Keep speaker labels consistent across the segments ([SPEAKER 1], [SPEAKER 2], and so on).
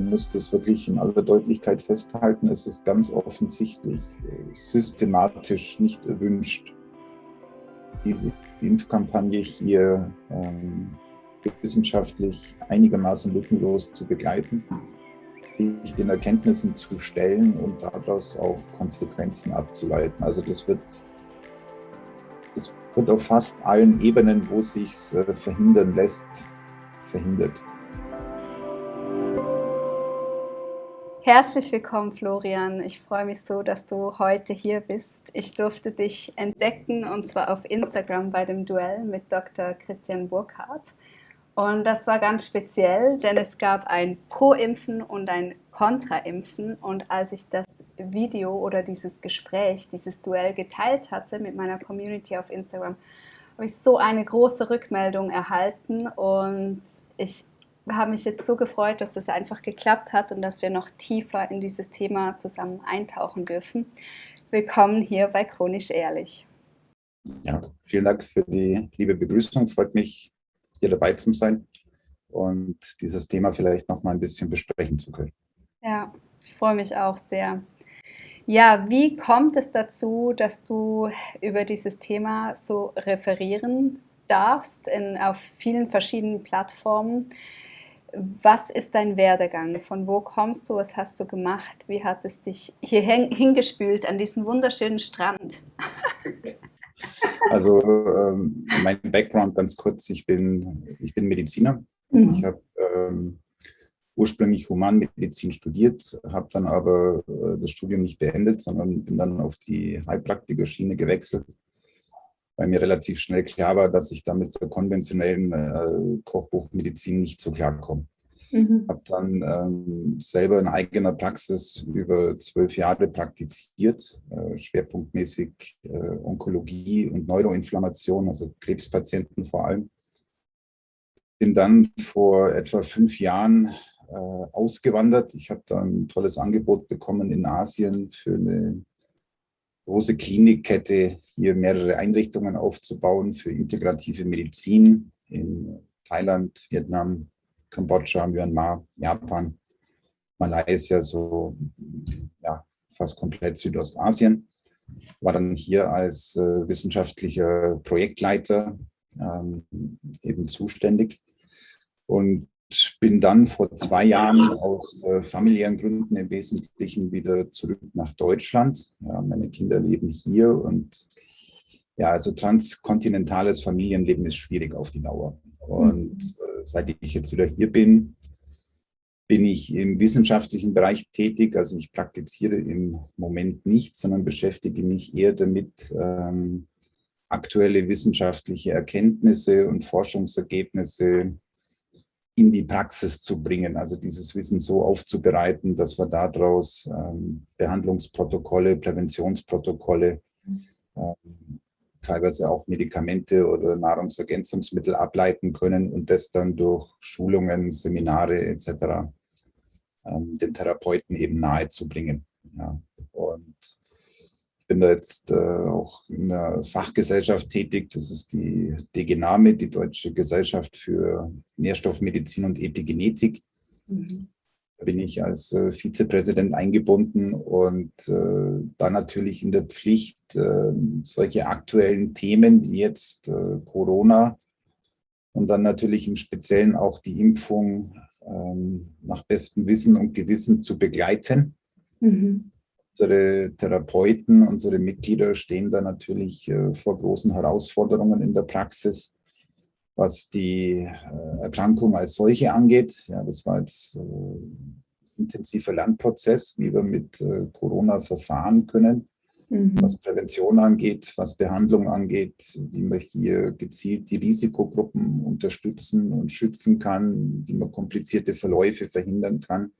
[SPEAKER 1] man muss das wirklich in aller Deutlichkeit festhalten, es ist ganz offensichtlich systematisch nicht erwünscht, diese Impfkampagne hier wissenschaftlich einigermaßen lückenlos zu begleiten, sich den Erkenntnissen zu stellen und daraus auch Konsequenzen abzuleiten. Also das wird auf fast allen Ebenen, wo es sich verhindern lässt, verhindert.
[SPEAKER 2] Herzlich willkommen, Florian. Ich freue mich so, dass du heute hier bist. Ich durfte dich entdecken, und zwar auf Instagram bei dem Duell mit Dr. Christian Burkhardt. Und das war ganz speziell, denn es gab ein Pro-Impfen und ein Kontra-Impfen. Und als ich das Video oder dieses Gespräch, dieses Duell geteilt hatte mit meiner Community auf Instagram, habe ich so eine große Rückmeldung erhalten. Und ich habe mich jetzt so gefreut, dass das einfach geklappt hat und dass wir noch tiefer in dieses Thema zusammen eintauchen dürfen. Willkommen hier bei Chronisch Ehrlich.
[SPEAKER 1] Ja, vielen Dank für die liebe Begrüßung. Freut mich, hier dabei zu sein und dieses Thema vielleicht noch mal ein bisschen besprechen zu können.
[SPEAKER 2] Ja, ich freue mich auch sehr. Ja, wie kommt es dazu, dass du über dieses Thema so referieren darfst auf vielen verschiedenen Plattformen? Was ist dein Werdegang? Von wo kommst du? Was hast du gemacht? Wie hat es dich hier hingespült an diesen wunderschönen Strand?
[SPEAKER 1] Also mein Background ganz kurz, ich bin Mediziner. Ich habe ursprünglich Humanmedizin studiert, habe dann aber das Studium nicht beendet, sondern bin dann auf die Heilpraktikerschiene gewechselt, weil mir relativ schnell klar war, dass ich da mit der konventionellen Kochbuchmedizin nicht so klarkomme. Habe dann selber in eigener Praxis über 12 Jahre praktiziert, schwerpunktmäßig Onkologie und Neuroinflammation, also Krebspatienten vor allem. Bin dann vor etwa 5 Jahren ausgewandert. Ich habe dann ein tolles Angebot bekommen in Asien für eine große Klinikkette, hier mehrere Einrichtungen aufzubauen für integrative Medizin in Thailand, Vietnam, Kambodscha, Myanmar, Japan, Malaysia, so ja, fast komplett Südostasien. War dann hier als wissenschaftlicher Projektleiter eben zuständig und bin dann vor 2 Jahren aus familiären Gründen im Wesentlichen wieder zurück nach Deutschland. Ja, meine Kinder leben hier und ja, also transkontinentales Familienleben ist schwierig auf die Dauer. Und seit ich jetzt wieder hier bin, bin ich im wissenschaftlichen Bereich tätig. Also ich praktiziere im Moment nicht, sondern beschäftige mich eher damit, aktuelle wissenschaftliche Erkenntnisse und Forschungsergebnisse in die Praxis zu bringen, also dieses Wissen so aufzubereiten, dass wir daraus Behandlungsprotokolle, Präventionsprotokolle, teilweise auch Medikamente oder Nahrungsergänzungsmittel ableiten können und das dann durch Schulungen, Seminare etc. Den Therapeuten eben nahezubringen. Ja. Und ich bin da jetzt auch in der Fachgesellschaft tätig. Das ist die DGNAME, die Deutsche Gesellschaft für Nährstoffmedizin und Epigenetik. Da bin ich als Vizepräsident eingebunden und da natürlich in der Pflicht, solche aktuellen Themen wie jetzt Corona und dann natürlich im Speziellen auch die Impfung nach bestem Wissen und Gewissen zu begleiten. Unsere Therapeuten, unsere Mitglieder stehen da natürlich vor großen Herausforderungen in der Praxis, was die Erkrankung als solche angeht. Ja, das war jetzt ein intensiver Lernprozess, wie wir mit Corona verfahren können, was Prävention angeht, was Behandlung angeht, wie man hier gezielt die Risikogruppen unterstützen und schützen kann, wie man komplizierte Verläufe verhindern kann.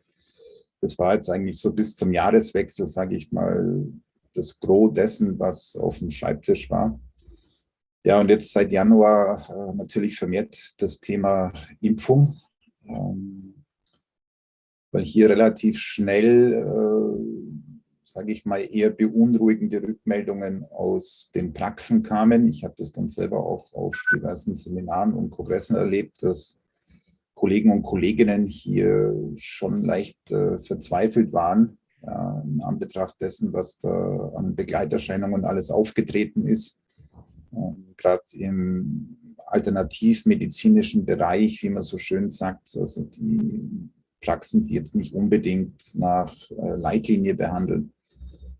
[SPEAKER 1] Das war jetzt eigentlich so bis zum Jahreswechsel, sage ich mal, das Gros dessen, was auf dem Schreibtisch war. Ja, und jetzt seit Januar natürlich vermehrt das Thema Impfung, weil hier relativ schnell, sage ich mal, eher beunruhigende Rückmeldungen aus den Praxen kamen. Ich habe das dann selber auch auf diversen Seminaren und Kongressen erlebt, dass Kollegen und Kolleginnen hier schon leicht verzweifelt waren, ja, in Anbetracht dessen, was da an Begleiterscheinungen alles aufgetreten ist. Gerade im alternativmedizinischen Bereich, wie man so schön sagt, also die Praxen, die jetzt nicht unbedingt nach Leitlinie behandeln,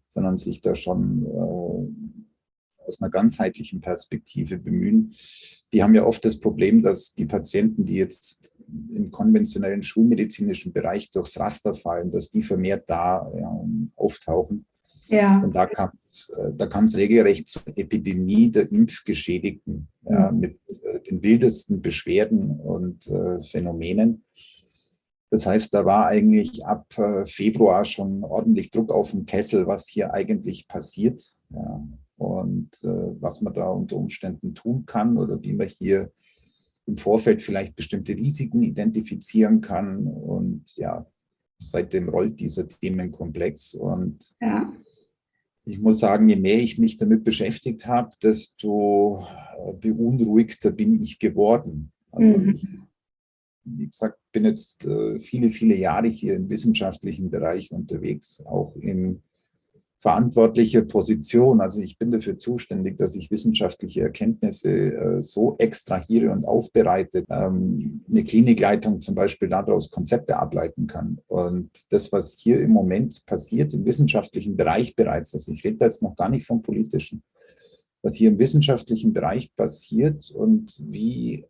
[SPEAKER 1] sondern sich da schon aus einer ganzheitlichen Perspektive bemühen. Die haben ja oft das Problem, dass die Patienten, die jetzt im konventionellen schulmedizinischen Bereich durchs Raster fallen, dass die vermehrt da auftauchen. Ja. Und da kam es regelrecht zur Epidemie der Impfgeschädigten, ja, mit den wildesten Beschwerden und Phänomenen. Das heißt, da war eigentlich ab Februar schon ordentlich Druck auf dem Kessel, was hier eigentlich passiert, ja, und was man da unter Umständen tun kann oder wie man hier im Vorfeld vielleicht bestimmte Risiken identifizieren kann. Und ja, seitdem rollt dieser Themenkomplex. Und ja, ich muss sagen, je mehr ich mich damit beschäftigt habe, desto beunruhigter bin ich geworden. Also ich, wie gesagt, bin jetzt viele, viele Jahre hier im wissenschaftlichen Bereich unterwegs, auch in verantwortlicher Position. Also ich bin dafür zuständig, dass ich wissenschaftliche Erkenntnisse so extrahiere und aufbereite, eine Klinikleitung zum Beispiel daraus Konzepte ableiten kann. Und das, was hier im Moment passiert im wissenschaftlichen Bereich bereits, also ich rede da jetzt noch gar nicht vom politischen, was hier im wissenschaftlichen Bereich passiert und wie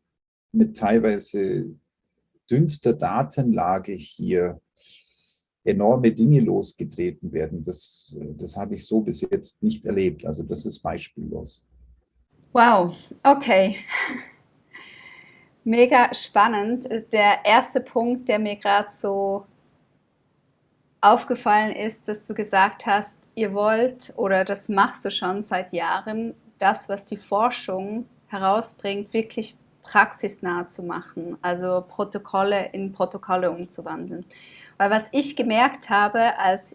[SPEAKER 1] mit teilweise dünnster Datenlage hier enorme Dinge losgetreten werden. Das habe ich so bis jetzt nicht erlebt. Also das ist beispiellos.
[SPEAKER 2] Wow, okay. Mega spannend. Der erste Punkt, der mir gerade so aufgefallen ist, dass du gesagt hast, ihr wollt, oder das machst du schon seit Jahren, das, was die Forschung herausbringt, wirklich praxisnah zu machen, also Protokolle in Protokolle umzuwandeln. Weil was ich gemerkt habe als,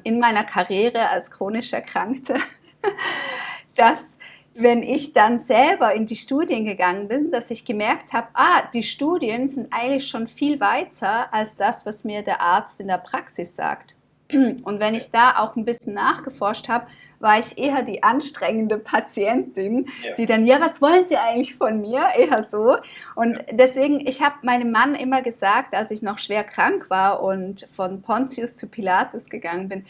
[SPEAKER 2] in meiner Karriere als chronisch Erkrankte, dass wenn ich dann selber in die Studien gegangen bin, dass ich gemerkt habe, die Studien sind eigentlich schon viel weiter als das, was mir der Arzt in der Praxis sagt. Und wenn ich da auch ein bisschen nachgeforscht habe, war ich eher die anstrengende Patientin, die dann, ja, was wollen Sie eigentlich von mir? Eher so. Und deswegen, ich habe meinem Mann immer gesagt, als ich noch schwer krank war und von Pontius zu Pilatus gegangen bin,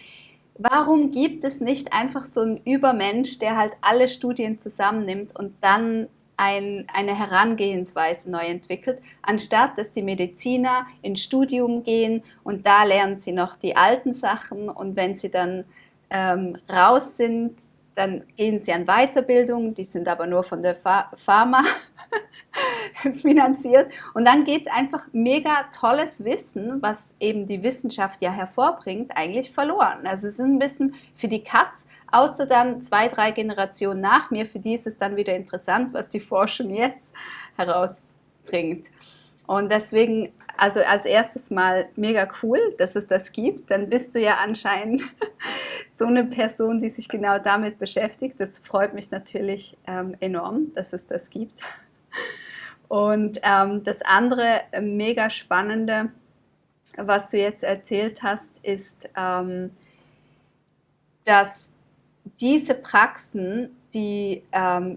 [SPEAKER 2] warum gibt es nicht einfach so einen Übermensch, der halt alle Studien zusammennimmt und dann eine Herangehensweise neu entwickelt, anstatt dass die Mediziner ins Studium gehen und da lernen sie noch die alten Sachen und wenn sie dann raus sind, dann gehen sie an Weiterbildung, die sind aber nur von der Pharma finanziert und dann geht einfach mega tolles Wissen, was eben die Wissenschaft ja hervorbringt, eigentlich verloren. Also es ist ein bisschen für die Katz, außer dann 2, 3 Generationen nach mir, für die ist es dann wieder interessant, was die Forschung jetzt herausbringt. Und deswegen, also als erstes mal mega cool, dass es das gibt. Dann bist du ja anscheinend so eine Person, die sich genau damit beschäftigt. Das freut mich natürlich enorm, dass es das gibt. Und das andere mega Spannende, was du jetzt erzählt hast, ist, dass diese Praxen, die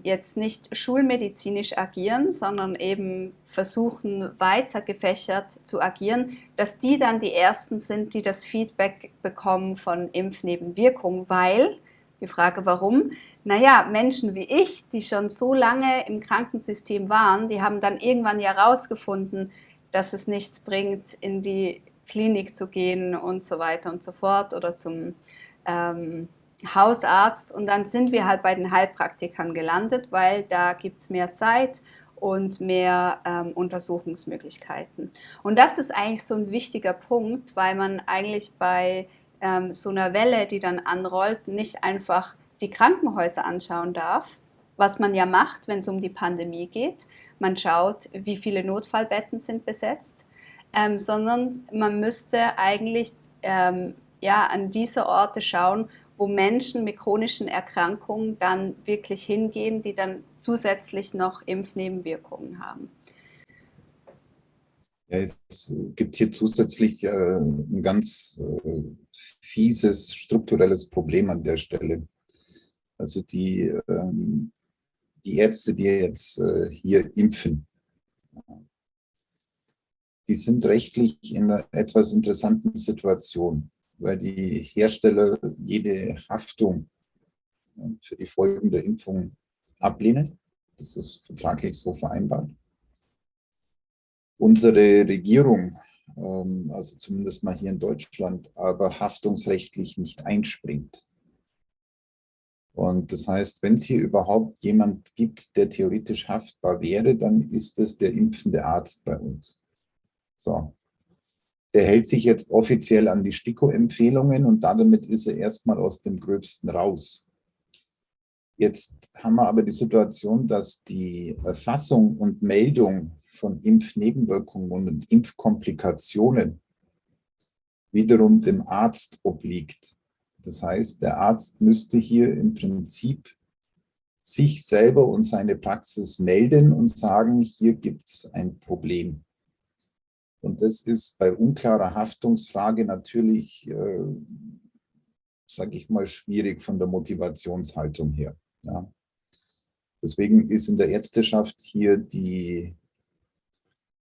[SPEAKER 2] jetzt nicht schulmedizinisch agieren, sondern eben versuchen, weiter gefächert zu agieren, dass die dann die Ersten sind, die das Feedback bekommen von Impfnebenwirkungen, weil, die Frage warum, naja, Menschen wie ich, die schon so lange im Krankensystem waren, die haben dann irgendwann ja herausgefunden, dass es nichts bringt, in die Klinik zu gehen und so weiter und so fort oder zum Hausarzt und dann sind wir halt bei den Heilpraktikern gelandet, weil da gibt es mehr Zeit und mehr Untersuchungsmöglichkeiten. Und das ist eigentlich so ein wichtiger Punkt, weil man eigentlich bei so einer Welle, die dann anrollt, nicht einfach die Krankenhäuser anschauen darf, was man ja macht, wenn es um die Pandemie geht. Man schaut, wie viele Notfallbetten sind besetzt, sondern man müsste eigentlich an diese Orte schauen, wo Menschen mit chronischen Erkrankungen dann wirklich hingehen, die dann zusätzlich noch Impfnebenwirkungen haben.
[SPEAKER 1] Ja, es gibt hier zusätzlich ein ganz fieses strukturelles Problem an der Stelle. Also die Ärzte, die jetzt hier impfen, die sind rechtlich in einer etwas interessanten Situation, weil die Hersteller jede Haftung für die Folgen der Impfung ablehnen. Das ist vertraglich so vereinbart. Unsere Regierung, also zumindest mal hier in Deutschland, aber haftungsrechtlich nicht einspringt. Und das heißt, wenn es hier überhaupt jemand gibt, der theoretisch haftbar wäre, dann ist es der impfende Arzt bei uns. So. Der hält sich jetzt offiziell an die STIKO-Empfehlungen und damit ist er erstmal aus dem Gröbsten raus. Jetzt haben wir aber die Situation, dass die Erfassung und Meldung von Impfnebenwirkungen und Impfkomplikationen wiederum dem Arzt obliegt. Das heißt, der Arzt müsste hier im Prinzip sich selber und seine Praxis melden und sagen, hier gibt es ein Problem. Und das ist bei unklarer Haftungsfrage natürlich, sage ich mal, schwierig von der Motivationshaltung her. Ja. Deswegen ist in der Ärzteschaft hier die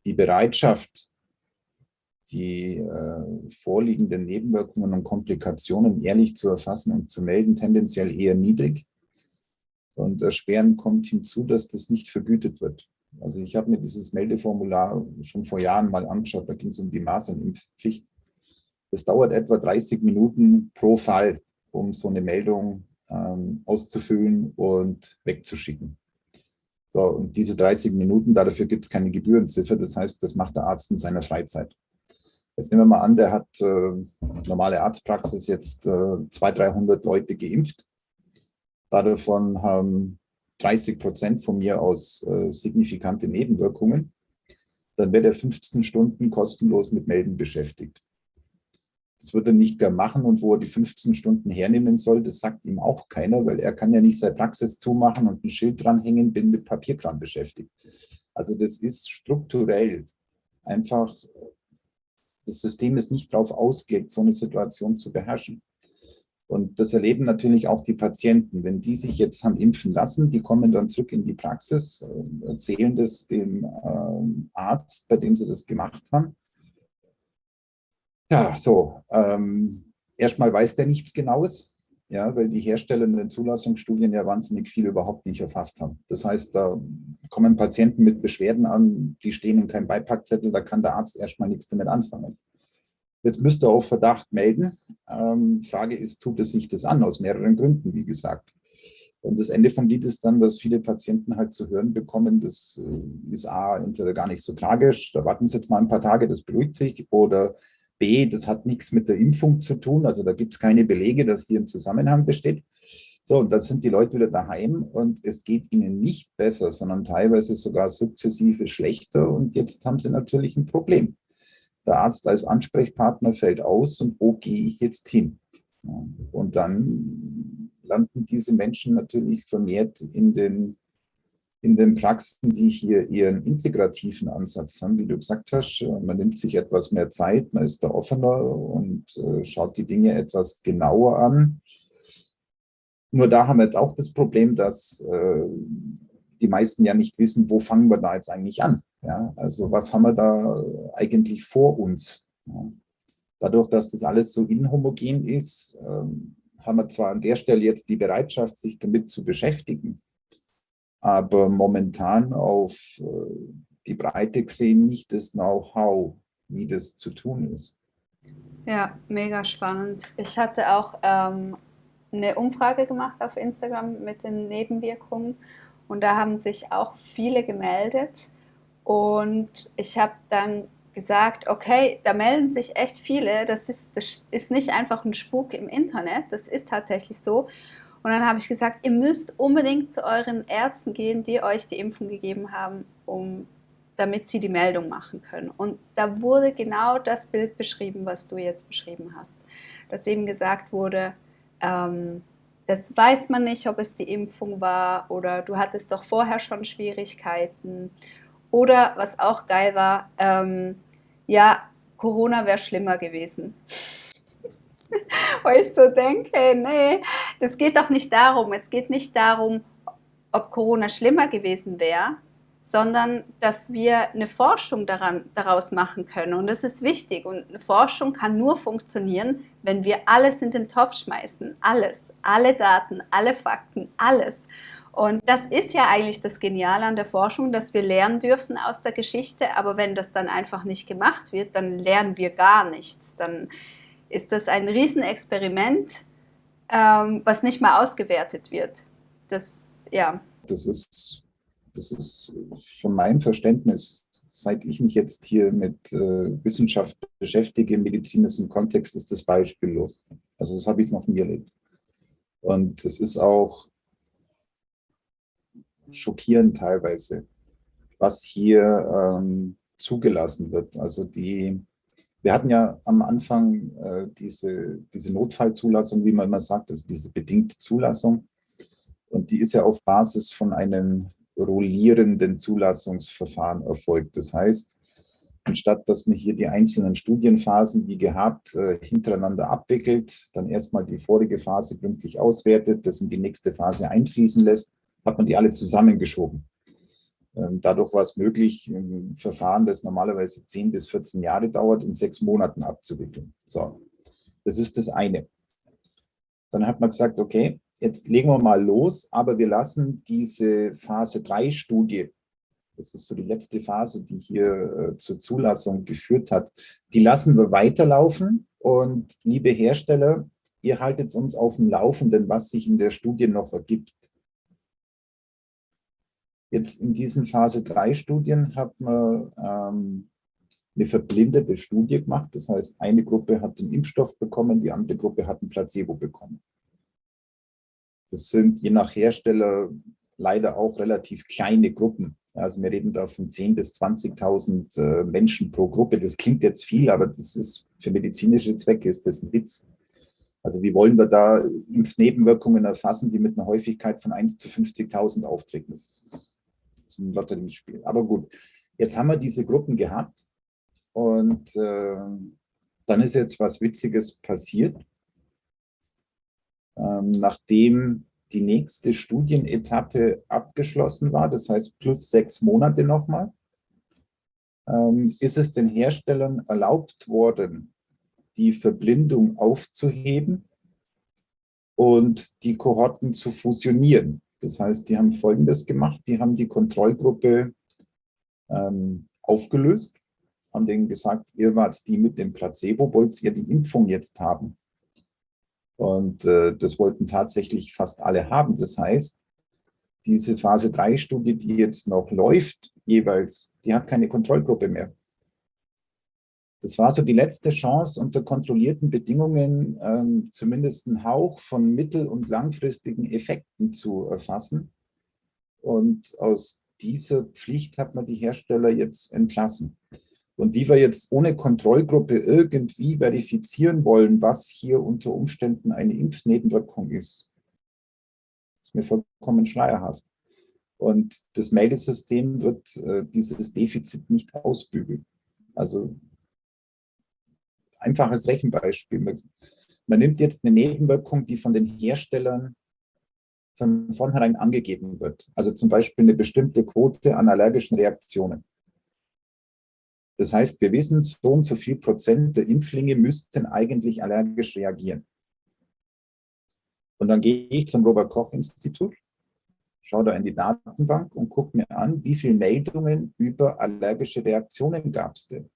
[SPEAKER 1] Bereitschaft, die vorliegenden Nebenwirkungen und Komplikationen ehrlich zu erfassen und zu melden, tendenziell eher niedrig. Und erschwerend kommt hinzu, dass das nicht vergütet wird. Also ich habe mir dieses Meldeformular schon vor Jahren mal angeschaut, da ging es um die Masernimpfpflicht. Das dauert etwa 30 Minuten pro Fall, um so eine Meldung auszufüllen und wegzuschicken. So, und diese 30 Minuten, dafür gibt es keine Gebührenziffer. Das heißt, das macht der Arzt in seiner Freizeit. Jetzt nehmen wir mal an, der hat normale Arztpraxis jetzt 200, 300 Leute geimpft. Davon haben 30% von mir aus signifikante Nebenwirkungen. Dann wird er 15 Stunden kostenlos mit Melden beschäftigt. Das wird er nicht gar machen und wo er die 15 Stunden hernehmen soll, das sagt ihm auch keiner, weil er kann ja nicht seine Praxis zumachen und ein Schild dranhängen, bin mit Papierkram beschäftigt. Also das ist strukturell einfach, das System ist nicht darauf ausgelegt, so eine Situation zu beherrschen. Und das erleben natürlich auch die Patienten. Wenn die sich jetzt haben impfen lassen, die kommen dann zurück in die Praxis, erzählen das dem Arzt, bei dem sie das gemacht haben. Ja, so. Erstmal weiß der nichts Genaues, ja, weil die Hersteller in den Zulassungsstudien ja wahnsinnig viel überhaupt nicht erfasst haben. Das heißt, da kommen Patienten mit Beschwerden an, die stehen in keinem Beipackzettel, da kann der Arzt erstmal nichts damit anfangen. Jetzt müsste er auf Verdacht melden. Frage ist, tut es sich das an? Aus mehreren Gründen, wie gesagt. Und das Ende vom Lied ist dann, dass viele Patienten halt zu hören bekommen, das ist A, entweder gar nicht so tragisch, da warten Sie jetzt mal ein paar Tage, das beruhigt sich, oder B, das hat nichts mit der Impfung zu tun, also da gibt es keine Belege, dass hier ein Zusammenhang besteht. So, und dann sind die Leute wieder daheim und es geht ihnen nicht besser, sondern teilweise sogar sukzessive schlechter und jetzt haben sie natürlich ein Problem. Der Arzt als Ansprechpartner fällt aus und wo gehe ich jetzt hin? Ja, und dann landen diese Menschen natürlich vermehrt in den Praxen, die hier ihren integrativen Ansatz haben, wie du gesagt hast. Man nimmt sich etwas mehr Zeit, man ist da offener und schaut die Dinge etwas genauer an. Nur da haben wir jetzt auch das Problem, dass die meisten ja nicht wissen, wo fangen wir da jetzt eigentlich an. Ja? Also was haben wir da eigentlich vor uns? Ja? Dadurch, dass das alles so inhomogen ist, haben wir zwar an der Stelle jetzt die Bereitschaft, sich damit zu beschäftigen, aber momentan auf die Breite gesehen nicht das Know-how, wie das zu tun ist.
[SPEAKER 2] Ja, mega spannend. Ich hatte auch eine Umfrage gemacht auf Instagram mit den Nebenwirkungen und da haben sich auch viele gemeldet und ich habe dann gesagt, okay, da melden sich echt viele, das ist nicht einfach ein Spuk im Internet, das ist tatsächlich so. Und dann habe ich gesagt, ihr müsst unbedingt zu euren Ärzten gehen, die euch die Impfung gegeben haben, damit sie die Meldung machen können. Und da wurde genau das Bild beschrieben, was du jetzt beschrieben hast. Dass eben gesagt wurde, das weiß man nicht, ob es die Impfung war oder du hattest doch vorher schon Schwierigkeiten. Oder was auch geil war, ja, Corona wäre schlimmer gewesen. Weil ich so denke, nee, das geht doch nicht darum. Es geht nicht darum, ob Corona schlimmer gewesen wäre, sondern dass wir eine Forschung daraus machen können. Und das ist wichtig. Und eine Forschung kann nur funktionieren, wenn wir alles in den Topf schmeißen. Alles. Alle Daten, alle Fakten, alles. Und das ist ja eigentlich das Geniale an der Forschung, dass wir lernen dürfen aus der Geschichte. Aber wenn das dann einfach nicht gemacht wird, dann lernen wir gar nichts. Dann ist das ein Riesenexperiment, was nicht mal ausgewertet wird. Das, ja.
[SPEAKER 1] Das ist von meinem Verständnis, seit ich mich jetzt hier mit Wissenschaft beschäftige, im medizinischen Kontext, ist das beispiellos. Also das habe ich noch nie erlebt. Und es ist auch schockierend teilweise, was hier zugelassen wird. Also wir hatten ja am Anfang diese Notfallzulassung, wie man immer sagt, also diese bedingte Zulassung. Und die ist ja auf Basis von einem rollierenden Zulassungsverfahren erfolgt. Das heißt, anstatt dass man hier die einzelnen Studienphasen wie gehabt hintereinander abwickelt, dann erstmal die vorige Phase gründlich auswertet, das in die nächste Phase einfließen lässt, hat man die alle zusammengeschoben. Dadurch war es möglich, ein Verfahren, das normalerweise 10 bis 14 Jahre dauert, in 6 Monaten abzuwickeln. So, das ist das eine. Dann hat man gesagt, okay, jetzt legen wir mal los, aber wir lassen diese Phase 3-Studie, das ist so die letzte Phase, die hier zur Zulassung geführt hat, die lassen wir weiterlaufen. Und liebe Hersteller, ihr haltet uns auf dem Laufenden, was sich in der Studie noch ergibt. Jetzt in diesen Phase 3-Studien hat man eine verblindete Studie gemacht. Das heißt, eine Gruppe hat den Impfstoff bekommen, die andere Gruppe hat ein Placebo bekommen. Das sind je nach Hersteller leider auch relativ kleine Gruppen. Also wir reden da von 10.000 bis 20.000 Menschen pro Gruppe. Das klingt jetzt viel, aber das ist für medizinische Zwecke ist das ein Witz. Also wie wollen wir da Impfnebenwirkungen erfassen, die mit einer Häufigkeit von 1 zu 50.000 auftreten? Das ist ein Lotteriespiel. Aber gut, jetzt haben wir diese Gruppen gehabt und dann ist jetzt was Witziges passiert. Nachdem die nächste Studienetappe abgeschlossen war, das heißt plus 6 Monate nochmal, ist es den Herstellern erlaubt worden, die Verblindung aufzuheben und die Kohorten zu fusionieren. Das heißt, die haben Folgendes gemacht, die haben die Kontrollgruppe aufgelöst, haben denen gesagt, ihr wart die mit dem Placebo, wollt ihr die Impfung jetzt haben? Und das wollten tatsächlich fast alle haben. Das heißt, diese Phase 3-Studie, die jetzt noch läuft, jeweils, die hat keine Kontrollgruppe mehr. Das war so die letzte Chance, unter kontrollierten Bedingungen zumindest einen Hauch von mittel- und langfristigen Effekten zu erfassen. Und aus dieser Pflicht hat man die Hersteller jetzt entlassen. Und wie wir jetzt ohne Kontrollgruppe irgendwie verifizieren wollen, was hier unter Umständen eine Impfnebenwirkung ist mir vollkommen schleierhaft. Und das Meldesystem wird dieses Defizit nicht ausbügeln. Also einfaches Rechenbeispiel. Man nimmt jetzt eine Nebenwirkung, die von den Herstellern von vornherein angegeben wird. Also zum Beispiel eine bestimmte Quote an allergischen Reaktionen. Das heißt, wir wissen, so und so viel Prozent der Impflinge müssten eigentlich allergisch reagieren. Und dann gehe ich zum Robert-Koch-Institut, schaue da in die Datenbank und gucke mir an, wie viele Meldungen über allergische Reaktionen gab es denn.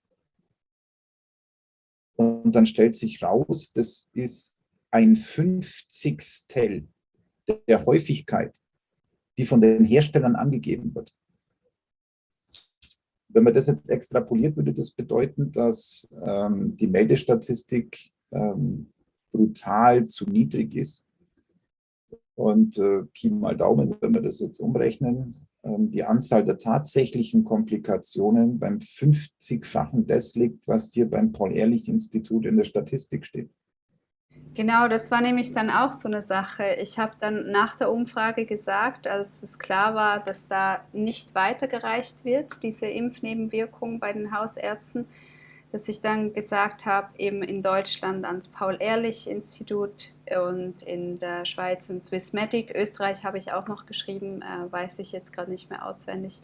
[SPEAKER 1] Und dann stellt sich raus, das ist ein 50stel der Häufigkeit, die von den Herstellern angegeben wird. Wenn man das jetzt extrapoliert, würde das bedeuten, dass die Meldestatistik brutal zu niedrig ist. Und Pi mal Daumen, wenn wir das jetzt umrechnen, die Anzahl der tatsächlichen Komplikationen beim 50-fachen des liegt, was hier beim Paul-Ehrlich-Institut in der Statistik steht.
[SPEAKER 2] Genau, das war nämlich dann auch so eine Sache. Ich habe dann nach der Umfrage gesagt, als es klar war, dass da nicht weitergereicht wird, diese Impfnebenwirkung bei den Hausärzten, dass ich dann gesagt habe, eben in Deutschland ans Paul-Ehrlich-Institut und in der Schweiz an Swissmedic. Österreich habe ich auch noch geschrieben, weiß ich jetzt gerade nicht mehr auswendig,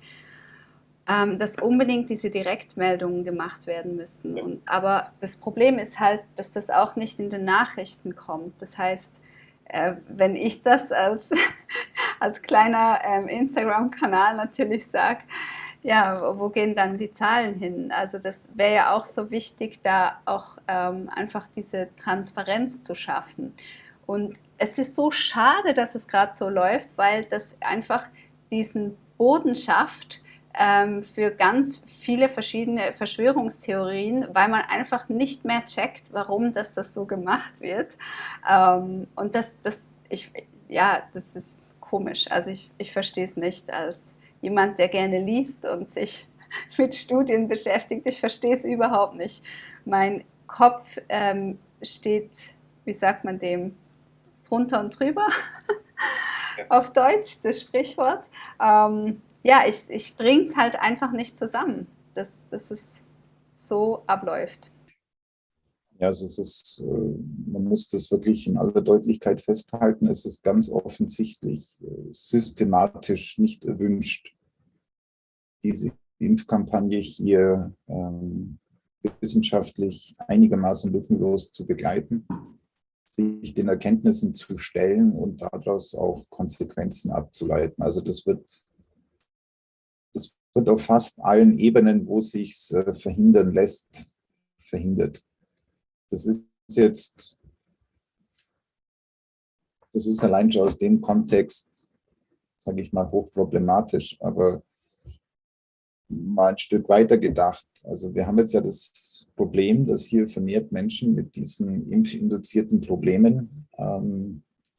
[SPEAKER 2] dass unbedingt diese Direktmeldungen gemacht werden müssen. Aber das Problem ist halt, dass das auch nicht in den Nachrichten kommt. Das heißt, wenn ich das als kleiner Instagram-Kanal natürlich sage, ja, wo gehen dann die Zahlen hin? Also das wäre ja auch so wichtig, da auch einfach diese Transparenz zu schaffen. Und es ist so schade, dass es gerade so läuft, weil das einfach diesen Boden schafft für ganz viele verschiedene Verschwörungstheorien, weil man einfach nicht mehr checkt, warum das so gemacht wird. Und das ist komisch. Also ich verstehe es nicht als jemand, der gerne liest und sich mit Studien beschäftigt. Ich verstehe es überhaupt nicht. Mein Kopf steht, wie sagt man dem, drunter und drüber auf Deutsch, das Sprichwort. Ja, ich bringe es halt einfach nicht zusammen, dass es so abläuft.
[SPEAKER 1] Ja, also es ist, man muss das wirklich in aller Deutlichkeit festhalten. Es ist ganz offensichtlich systematisch nicht erwünscht, diese Impfkampagne hier wissenschaftlich einigermaßen lückenlos zu begleiten, sich den Erkenntnissen zu stellen und daraus auch Konsequenzen abzuleiten. Also das wird auf fast allen Ebenen, wo sich verhindern lässt, verhindert. Das ist jetzt, das ist allein schon aus dem Kontext, sage ich mal, hochproblematisch, aber mal ein Stück weiter gedacht. Also wir haben jetzt ja das Problem, dass hier vermehrt Menschen mit diesen impfinduzierten Problemen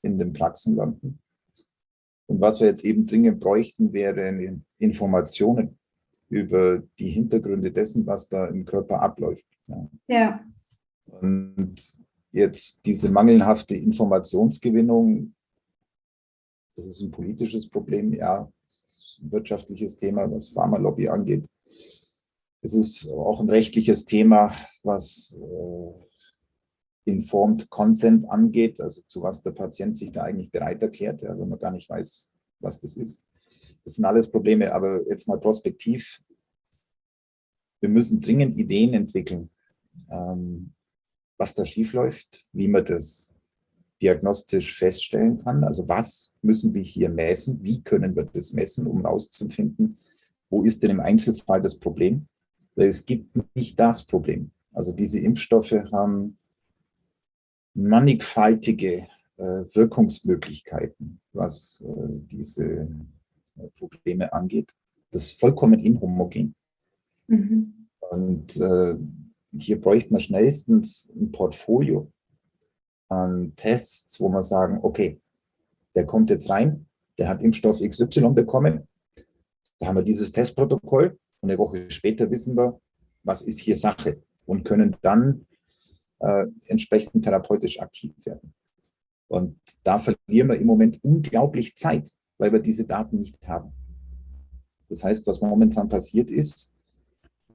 [SPEAKER 1] in den Praxen landen. Und was wir jetzt eben dringend bräuchten, wären Informationen über die Hintergründe dessen, was da im Körper abläuft. Ja.
[SPEAKER 2] Ja.
[SPEAKER 1] Und jetzt diese mangelhafte Informationsgewinnung, das ist ein politisches Problem, ja, ein wirtschaftliches Thema, was Pharmalobby angeht. Es ist auch ein rechtliches Thema, was Informed Consent angeht, also zu was der Patient sich da eigentlich bereit erklärt, ja, wenn man gar nicht weiß, was das ist. Das sind alles Probleme, aber jetzt mal prospektiv. Wir müssen dringend Ideen entwickeln, was da schiefläuft, wie man das diagnostisch feststellen kann. Also was müssen wir hier messen? Wie können wir das messen, um herauszufinden, wo ist denn im Einzelfall das Problem? Weil es gibt nicht das Problem. Also diese Impfstoffe haben mannigfaltige Wirkungsmöglichkeiten, was diese Probleme angeht. Das ist vollkommen inhomogen. Mhm. Und hier bräuchte man schnellstens ein Portfolio an Tests, wo man sagen, okay, der kommt jetzt rein, der hat Impfstoff XY bekommen, da haben wir dieses Testprotokoll und eine Woche später wissen wir, was ist hier Sache und können dann entsprechend therapeutisch aktiv werden. Und da verlieren wir im Moment unglaublich Zeit, weil wir diese Daten nicht haben. Das heißt, was momentan passiert ist,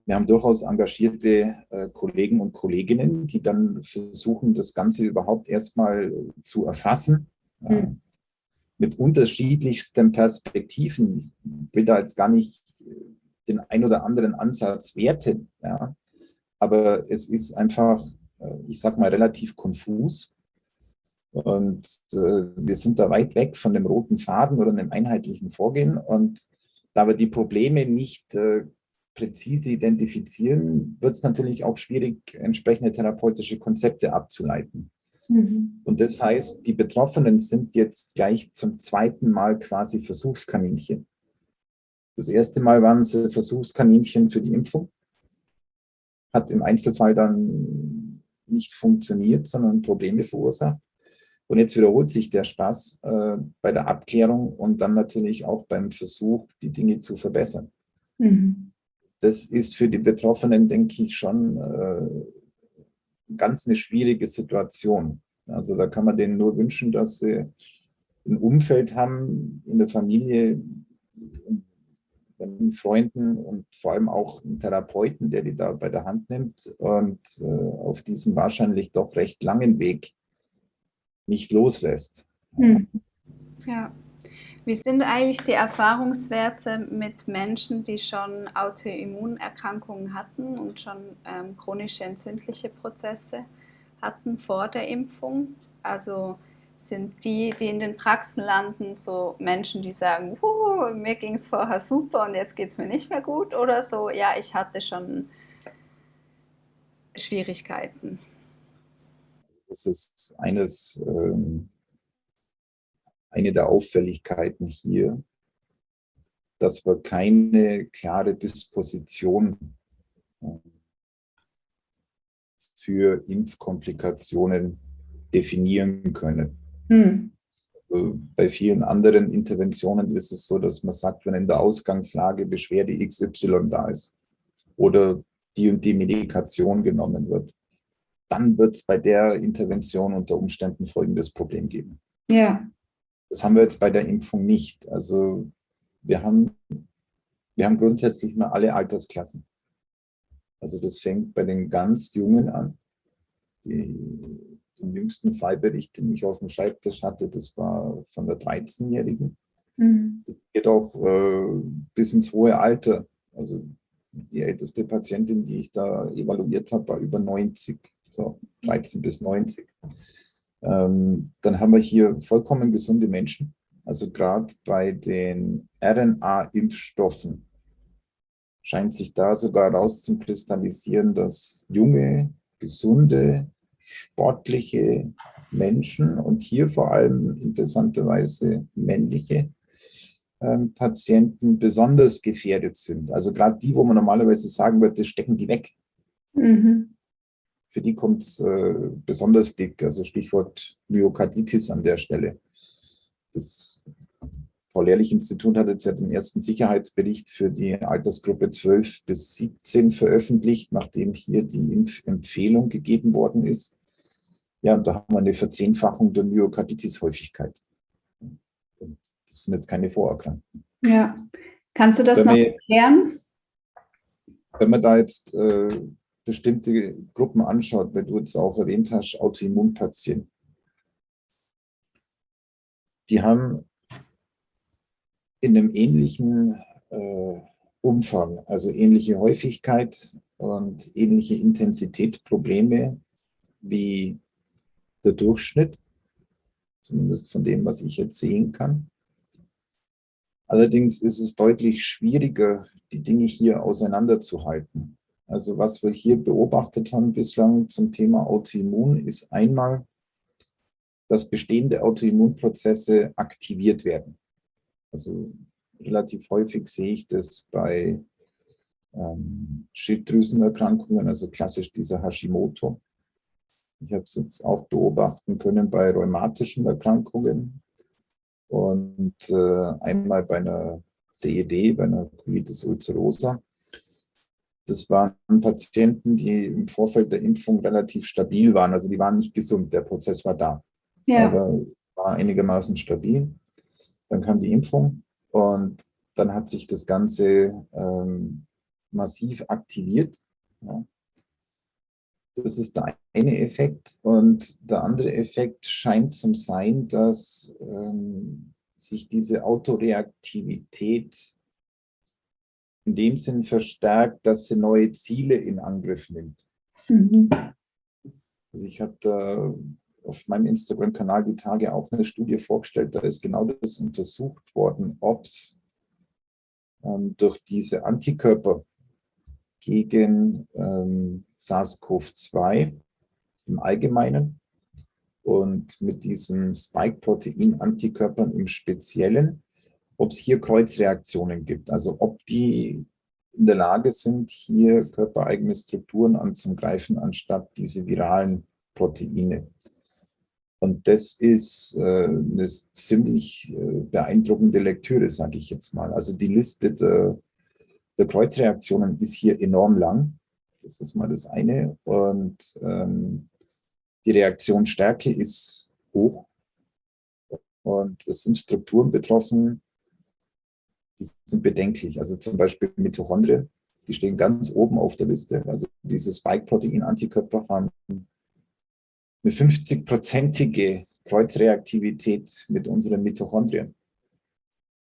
[SPEAKER 1] wir haben durchaus engagierte Kollegen und Kolleginnen, die dann versuchen, das Ganze überhaupt erstmal zu erfassen, mit unterschiedlichsten Perspektiven. Ich will da jetzt gar nicht den ein oder anderen Ansatz werten, ja. Aber es ist einfach, ich sag mal, relativ konfus. Und wir sind da weit weg von dem roten Faden oder einem einheitlichen Vorgehen. Und da wir die Probleme nicht präzise identifizieren, wird es natürlich auch schwierig, entsprechende therapeutische Konzepte abzuleiten. Mhm. Und das heißt, die Betroffenen sind jetzt gleich zum zweiten Mal quasi Versuchskaninchen. Das erste Mal waren sie Versuchskaninchen für die Impfung. Hat im Einzelfall dann nicht funktioniert, sondern Probleme verursacht. Und jetzt wiederholt sich der Spaß bei der Abklärung und dann natürlich auch beim Versuch, die Dinge zu verbessern. Mhm. Das ist für die Betroffenen, denke ich, schon ganz eine schwierige Situation. Also da kann man denen nur wünschen, dass sie ein Umfeld haben in der Familie, mit Freunden und vor allem auch einen Therapeuten, der die da bei der Hand nimmt und auf diesem wahrscheinlich doch recht langen Weg nicht loslässt.
[SPEAKER 2] Ja. Wie sind eigentlich die Erfahrungswerte mit Menschen, die schon Autoimmunerkrankungen hatten und schon chronische entzündliche Prozesse hatten vor der Impfung? Also sind die, die in den Praxen landen, so Menschen, die sagen, mir ging es vorher super und jetzt geht es mir nicht mehr gut? Oder so, ja, ich hatte schon Schwierigkeiten?
[SPEAKER 1] Das ist eine der Auffälligkeiten hier, dass wir keine klare Disposition für Impfkomplikationen definieren können. Also bei vielen anderen Interventionen ist es so, dass man sagt, wenn in der Ausgangslage Beschwerde XY da ist oder die und die Medikation genommen wird, dann wird es bei der Intervention unter Umständen folgendes Problem geben.
[SPEAKER 2] Ja.
[SPEAKER 1] Das haben wir jetzt bei der Impfung nicht. Also wir haben grundsätzlich mal alle Altersklassen. Also das fängt bei den ganz Jungen an. Den jüngsten Fallbericht, den ich auf dem Schreibtisch hatte, das war von der 13-Jährigen. Das geht auch bis ins hohe Alter. Also die älteste Patientin, die ich da evaluiert habe, war über 90, so 13 bis 90. Dann haben wir hier vollkommen gesunde Menschen. Also gerade bei den RNA-Impfstoffen scheint sich da sogar rauszukristallisieren, dass junge, gesunde, sportliche Menschen und hier vor allem interessanterweise männliche Patienten besonders gefährdet sind. Also gerade die, wo man normalerweise sagen würde, stecken die weg. Für die kommt es besonders dick, also Stichwort Myokarditis an der Stelle. Das Paul-Ehrlich-Institut hat jetzt ja den ersten Sicherheitsbericht für die Altersgruppe 12 bis 17 veröffentlicht, nachdem hier die Impfempfehlung gegeben worden ist. Ja, und da haben wir eine Verzehnfachung der Myokarditis-Häufigkeit. Das sind jetzt keine Vorerkrankungen.
[SPEAKER 2] Ja. Kannst du das noch erklären?
[SPEAKER 1] Wenn man da jetzt bestimmte Gruppen anschaut, weil du jetzt auch erwähnt hast, Autoimmunpatienten, die haben in einem ähnlichen Umfang, also ähnliche Häufigkeit und ähnliche Intensität Probleme wie der Durchschnitt, zumindest von dem, was ich jetzt sehen kann. Allerdings ist es deutlich schwieriger, die Dinge hier auseinanderzuhalten. Also was wir hier beobachtet haben bislang zum Thema Autoimmun ist einmal, dass bestehende Autoimmunprozesse aktiviert werden. Also relativ häufig sehe ich das bei Schilddrüsenerkrankungen, also klassisch dieser Hashimoto. Ich habe es jetzt auch beobachten können bei rheumatischen Erkrankungen und einmal bei einer CED, bei einer Colitis ulcerosa. Das waren Patienten, die im Vorfeld der Impfung relativ stabil waren. Also die waren nicht gesund, der Prozess war da. Ja. Aber war einigermaßen stabil. Dann kam die Impfung und dann hat sich das Ganze massiv aktiviert. Ja. Das ist der eine Effekt. Und der andere Effekt scheint zu sein, dass sich diese Autoreaktivität in dem Sinn verstärkt, dass sie neue Ziele in Angriff nimmt. Also ich habe da auf meinem Instagram-Kanal die Tage auch eine Studie vorgestellt, da ist genau das untersucht worden, ob es durch diese Antikörper gegen SARS-CoV-2 im Allgemeinen und mit diesen Spike-Protein-Antikörpern im Speziellen, ob es hier Kreuzreaktionen gibt, also ob die in der Lage sind, hier körpereigene Strukturen anzugreifen, anstatt diese viralen Proteine. Und das ist eine ziemlich beeindruckende Lektüre, sage ich jetzt mal. Also die Liste der Kreuzreaktionen ist hier enorm lang. Das ist mal das eine. Und Die Reaktionsstärke ist hoch und es sind Strukturen betroffen, die sind bedenklich. Also zum Beispiel Mitochondrien, die stehen ganz oben auf der Liste. Also diese Spike-Protein-Antikörper haben eine 50-prozentige Kreuzreaktivität mit unseren Mitochondrien.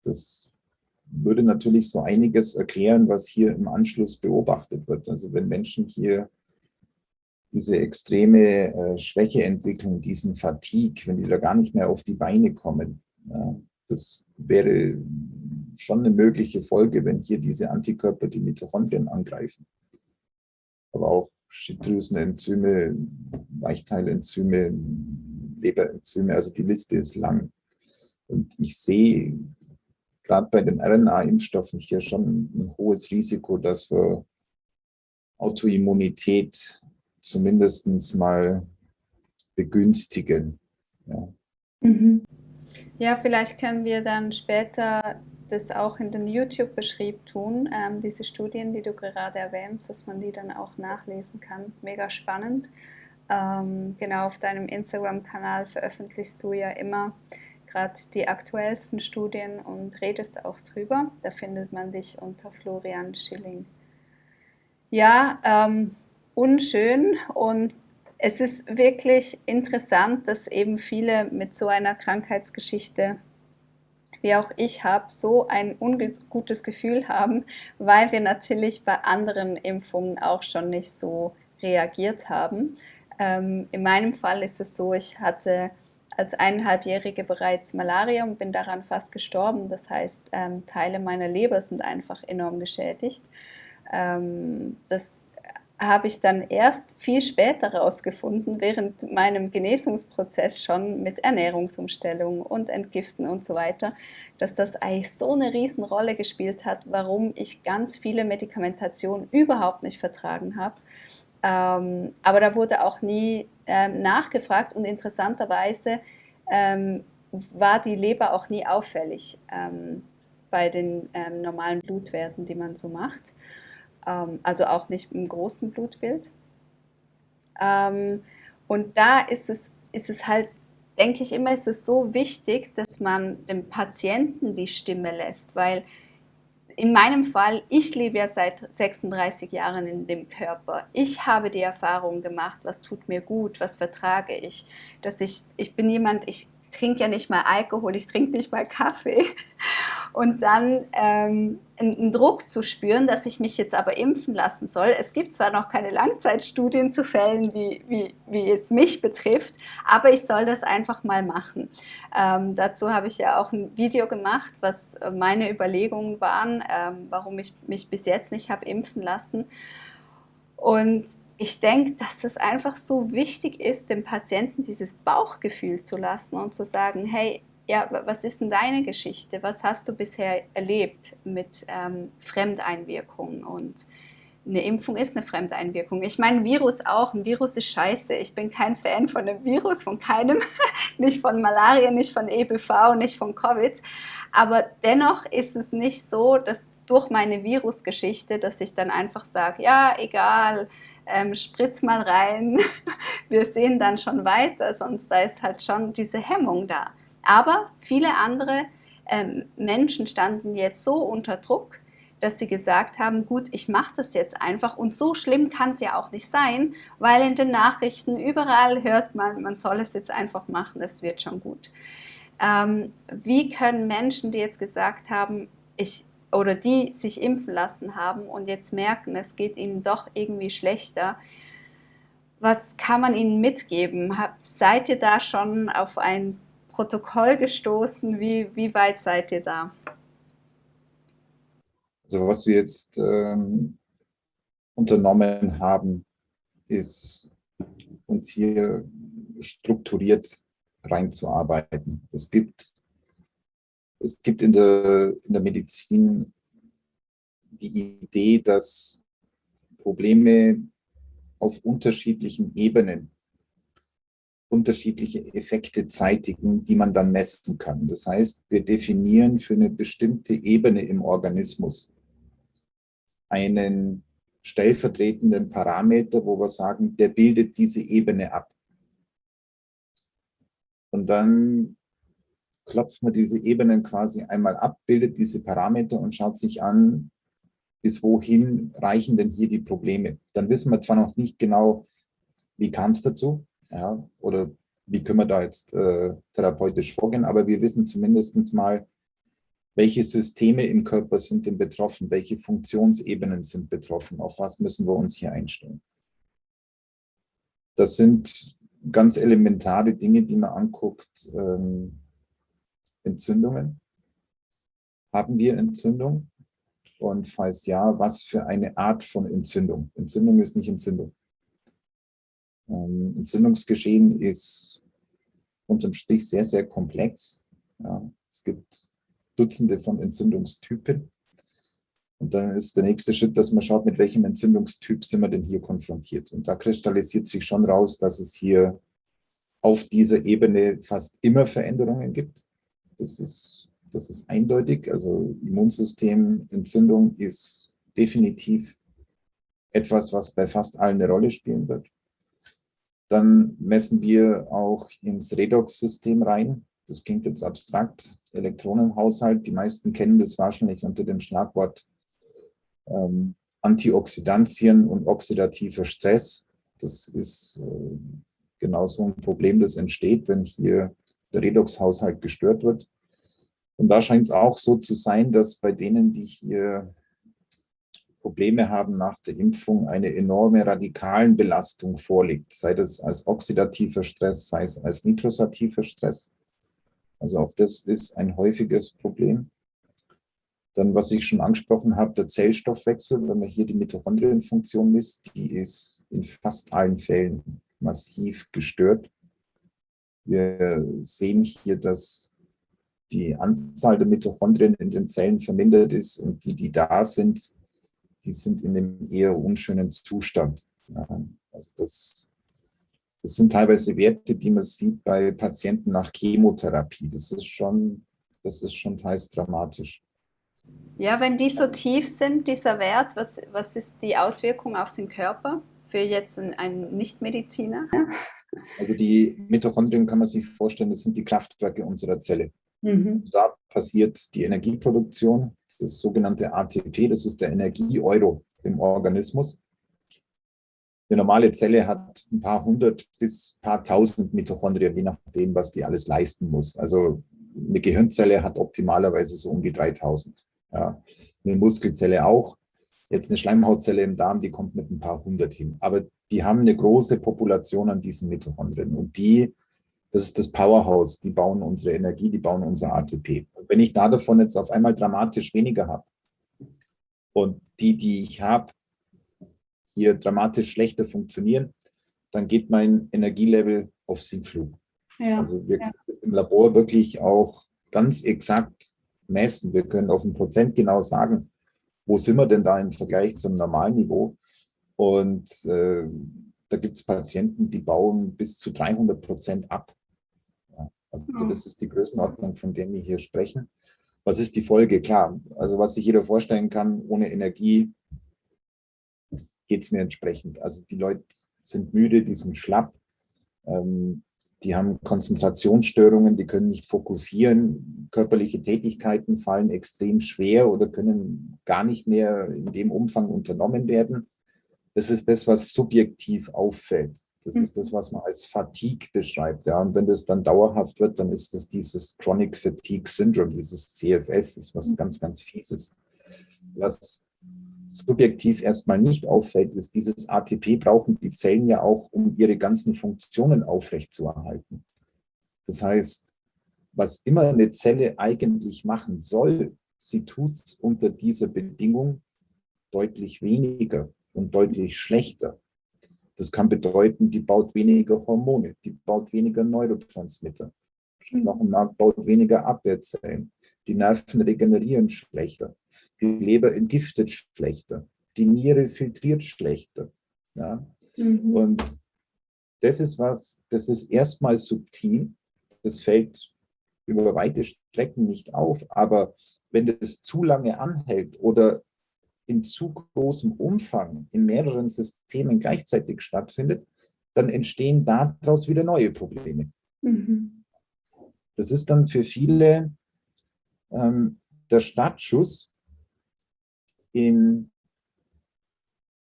[SPEAKER 1] Das würde natürlich so einiges erklären, was hier im Anschluss beobachtet wird. Also wenn Menschen hier diese extreme Schwäche entwickeln, diesen Fatigue, wenn die da gar nicht mehr auf die Beine kommen, ja, das wäre schon eine mögliche Folge, wenn hier diese Antikörper die Mitochondrien angreifen. Aber auch Schilddrüsenenzyme, Weichteilenzyme, Leberenzyme, also die Liste ist lang. Und ich sehe gerade bei den RNA-Impfstoffen hier schon ein hohes Risiko, dass wir Autoimmunität zumindest mal begünstigen. Ja.
[SPEAKER 2] Ja, vielleicht können wir dann später das auch in den YouTube-Beschrieb tun, diese Studien, die du gerade erwähnst, dass man die dann auch nachlesen kann. Mega spannend. Genau, auf deinem Instagram-Kanal veröffentlichst du ja immer gerade die aktuellsten Studien und redest auch drüber. Da findet man dich unter Florian Schilling. Ja, unschön, und es ist wirklich interessant, dass eben viele mit so einer Krankheitsgeschichte, wie auch ich habe, so ein ungutes Gefühl haben, weil wir natürlich bei anderen Impfungen auch schon nicht so reagiert haben. In meinem Fall ist es so, ich hatte als 1,5-Jährige bereits Malaria und bin daran fast gestorben. Das heißt, Teile meiner Leber sind einfach enorm geschädigt. Das habe ich dann erst viel später herausgefunden, während meinem Genesungsprozess schon mit Ernährungsumstellung und Entgiften und so weiter, dass das eigentlich so eine Riesenrolle gespielt hat, warum ich ganz viele Medikamentation überhaupt nicht vertragen habe. Aber da wurde auch nie nachgefragt, und interessanterweise war die Leber auch nie auffällig bei den normalen Blutwerten, die man so macht. Also auch nicht im großen Blutbild. Und da ist es halt, denke ich immer, ist es so wichtig, dass man dem Patienten die Stimme lässt, weil in meinem Fall, ich lebe ja seit 36 Jahren in dem Körper. Ich habe die Erfahrung gemacht, was tut mir gut, was vertrage ich. Ich bin jemand, ich trinke ja nicht mal Alkohol, ich trinke nicht mal Kaffee. Und dann einen Druck zu spüren, dass ich mich jetzt aber impfen lassen soll. Es gibt zwar noch keine Langzeitstudien zu Fällen, wie es mich betrifft, aber ich soll das einfach mal machen. Dazu habe ich ja auch ein Video gemacht, was meine Überlegungen waren, warum ich mich bis jetzt nicht habe impfen lassen. Und ich denke, dass es einfach so wichtig ist, dem Patienten dieses Bauchgefühl zu lassen und zu sagen, hey, ja, was ist denn deine Geschichte? Was hast du bisher erlebt mit Fremdeinwirkungen? Und eine Impfung ist eine Fremdeinwirkung. Ich meine, ein Virus auch. Ein Virus ist scheiße. Ich bin kein Fan von einem Virus, von keinem. Nicht von Malaria, nicht von EBV, nicht von Covid. Aber dennoch ist es nicht so, dass durch meine Virusgeschichte, dass ich dann einfach sage, ja, egal, spritz mal rein, wir sehen dann schon weiter. Sonst da ist halt schon diese Hemmung da. Aber viele andere Menschen standen jetzt so unter Druck, dass sie gesagt haben, gut, ich mache das jetzt einfach, und so schlimm kann es ja auch nicht sein, weil in den Nachrichten überall hört man, man soll es jetzt einfach machen, es wird schon gut. Wie können Menschen, die jetzt gesagt haben, oder die sich impfen lassen haben und jetzt merken, es geht ihnen doch irgendwie schlechter, was kann man ihnen mitgeben? Seid ihr da schon auf ein Protokoll gestoßen? Wie weit seid ihr da?
[SPEAKER 1] Also was wir jetzt unternommen haben, ist, uns hier strukturiert reinzuarbeiten. Es gibt in der Medizin die Idee, dass Probleme auf unterschiedlichen Ebenen unterschiedliche Effekte zeitigen, die man dann messen kann. Das heißt, wir definieren für eine bestimmte Ebene im Organismus einen stellvertretenden Parameter, wo wir sagen, der bildet diese Ebene ab. Und dann klopft man diese Ebenen quasi einmal ab, bildet diese Parameter und schaut sich an, bis wohin reichen denn hier die Probleme. Dann wissen wir zwar noch nicht genau, wie kam es dazu, ja, oder wie können wir da jetzt therapeutisch vorgehen, aber wir wissen zumindest mal, welche Systeme im Körper sind denn betroffen, welche Funktionsebenen sind betroffen, auf was müssen wir uns hier einstellen. Das sind ganz elementare Dinge, die man anguckt. Entzündungen. Haben wir Entzündung? Und falls ja, was für eine Art von Entzündung? Entzündung ist nicht Entzündung. Entzündungsgeschehen ist unterm Strich sehr, sehr komplex. Ja, es gibt Dutzende von Entzündungstypen. Und dann ist der nächste Schritt, dass man schaut, mit welchem Entzündungstyp sind wir denn hier konfrontiert. Und da kristallisiert sich schon raus, dass es hier auf dieser Ebene fast immer Veränderungen gibt. Das ist eindeutig. Also Immunsystem, Entzündung ist definitiv etwas, was bei fast allen eine Rolle spielen wird. Dann messen wir auch ins Redox-System rein. Das klingt jetzt abstrakt. Elektronenhaushalt, die meisten kennen das wahrscheinlich unter dem Schlagwort Antioxidantien und oxidativer Stress. Das ist genau so ein Problem, das entsteht, wenn hier der Redox-Haushalt gestört wird. Und da scheint es auch so zu sein, dass bei denen, die hier Probleme haben nach der Impfung, eine enorme radikalen Belastung vorliegt, sei das als oxidativer Stress, sei es als nitrosativer Stress. Also auch das ist ein häufiges Problem. Dann, was ich schon angesprochen habe, der Zellstoffwechsel, wenn man hier die Mitochondrienfunktion misst, die ist in fast allen Fällen massiv gestört. Wir sehen hier, dass die Anzahl der Mitochondrien in den Zellen vermindert ist und die da sind, die sind in einem eher unschönen Zustand. Ja, also das sind teilweise Werte, die man sieht bei Patienten nach Chemotherapie. Das ist schon teils dramatisch.
[SPEAKER 2] Ja, wenn die so tief sind, dieser Wert, was ist die Auswirkung auf den Körper für jetzt einen Nichtmediziner?
[SPEAKER 1] Also die Mitochondrien kann man sich vorstellen, das sind die Kraftwerke unserer Zelle. Da passiert die Energieproduktion, das sogenannte ATP, das ist der Energie-Euro im Organismus. Eine normale Zelle hat ein paar hundert bis ein paar tausend Mitochondrien, je nachdem, was die alles leisten muss. Also eine Gehirnzelle hat optimalerweise so um die 3000. Ja. Eine Muskelzelle auch. Jetzt eine Schleimhautzelle im Darm, die kommt mit ein paar hundert hin. Aber die haben eine große Population an diesen Mitochondrien. Und das ist das Powerhouse. Die bauen unsere Energie, die bauen unser ATP. Und wenn ich da davon jetzt auf einmal dramatisch weniger habe und die ich habe, hier dramatisch schlechter funktionieren, dann geht mein Energielevel auf Sinkflug. Ja, also wir können im Labor wirklich auch ganz exakt messen. Wir können auf 1% genau sagen, wo sind wir denn da im Vergleich zum normalen Niveau. Und da gibt es Patienten, die bauen bis zu 300% ab. Ja, also das ist die Größenordnung, von der wir hier sprechen. Was ist die Folge? Klar, also was sich jeder vorstellen kann, ohne Energie geht es mir entsprechend. Also die Leute sind müde, die sind schlapp, die haben Konzentrationsstörungen, die können nicht fokussieren, körperliche Tätigkeiten fallen extrem schwer oder können gar nicht mehr in dem Umfang unternommen werden. Das ist das, was subjektiv auffällt. Das ist das, was man als Fatigue beschreibt. Ja. Und wenn das dann dauerhaft wird, dann ist das dieses Chronic Fatigue Syndrome, dieses CFS, das ist was ganz, ganz Fieses. Was subjektiv erstmal nicht auffällt, ist, dieses ATP brauchen die Zellen ja auch, um ihre ganzen Funktionen aufrechtzuerhalten. Das heißt, was immer eine Zelle eigentlich machen soll, sie tut es unter dieser Bedingung deutlich weniger und deutlich schlechter. Das kann bedeuten, die baut weniger Hormone, die baut weniger Neurotransmitter. Knochenmark baut weniger Abwehrzellen. Die Nerven regenerieren schlechter. Die Leber entgiftet schlechter. Die Niere filtriert schlechter. Ja? Und das ist erstmal subtil. Das fällt über weite Strecken nicht auf. Aber wenn das zu lange anhält oder in zu großem Umfang in mehreren Systemen gleichzeitig stattfindet, dann entstehen daraus wieder neue Probleme. Das ist dann für viele der Startschuss in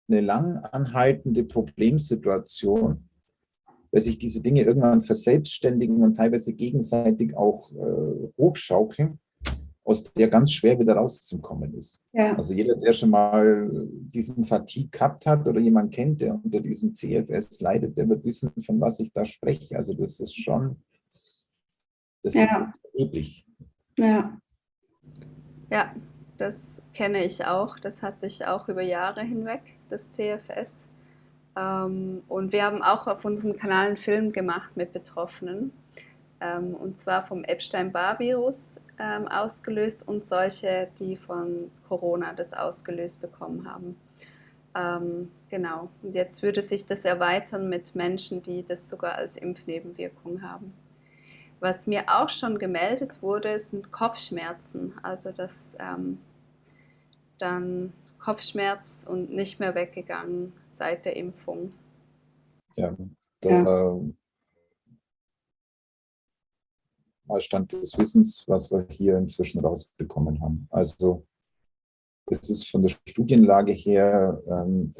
[SPEAKER 1] eine lang anhaltende Problemsituation, weil sich diese Dinge irgendwann verselbstständigen und teilweise gegenseitig auch hochschaukeln, aus der ganz schwer wieder rauszukommen ist.
[SPEAKER 2] Ja.
[SPEAKER 1] Also jeder, der schon mal diesen Fatigue gehabt hat oder jemanden kennt, der unter diesem CFS leidet, der wird wissen, von was ich da spreche. Also das ist schon, das ist erheblich.
[SPEAKER 2] Ja. Ja, das kenne ich auch. Das hatte ich auch über Jahre hinweg, das CFS. Und wir haben auch auf unserem Kanal einen Film gemacht mit Betroffenen. Und zwar vom Epstein-Barr-Virus ausgelöst und solche, die von Corona das ausgelöst bekommen haben. Genau. Und jetzt würde sich das erweitern mit Menschen, die das sogar als Impfnebenwirkung haben. Was mir auch schon gemeldet wurde, sind Kopfschmerzen. Also dass dann Kopfschmerz und nicht mehr weggegangen seit der Impfung.
[SPEAKER 1] Ja, da Stand des Wissens, was wir hier inzwischen rausbekommen haben. Also es ist von der Studienlage her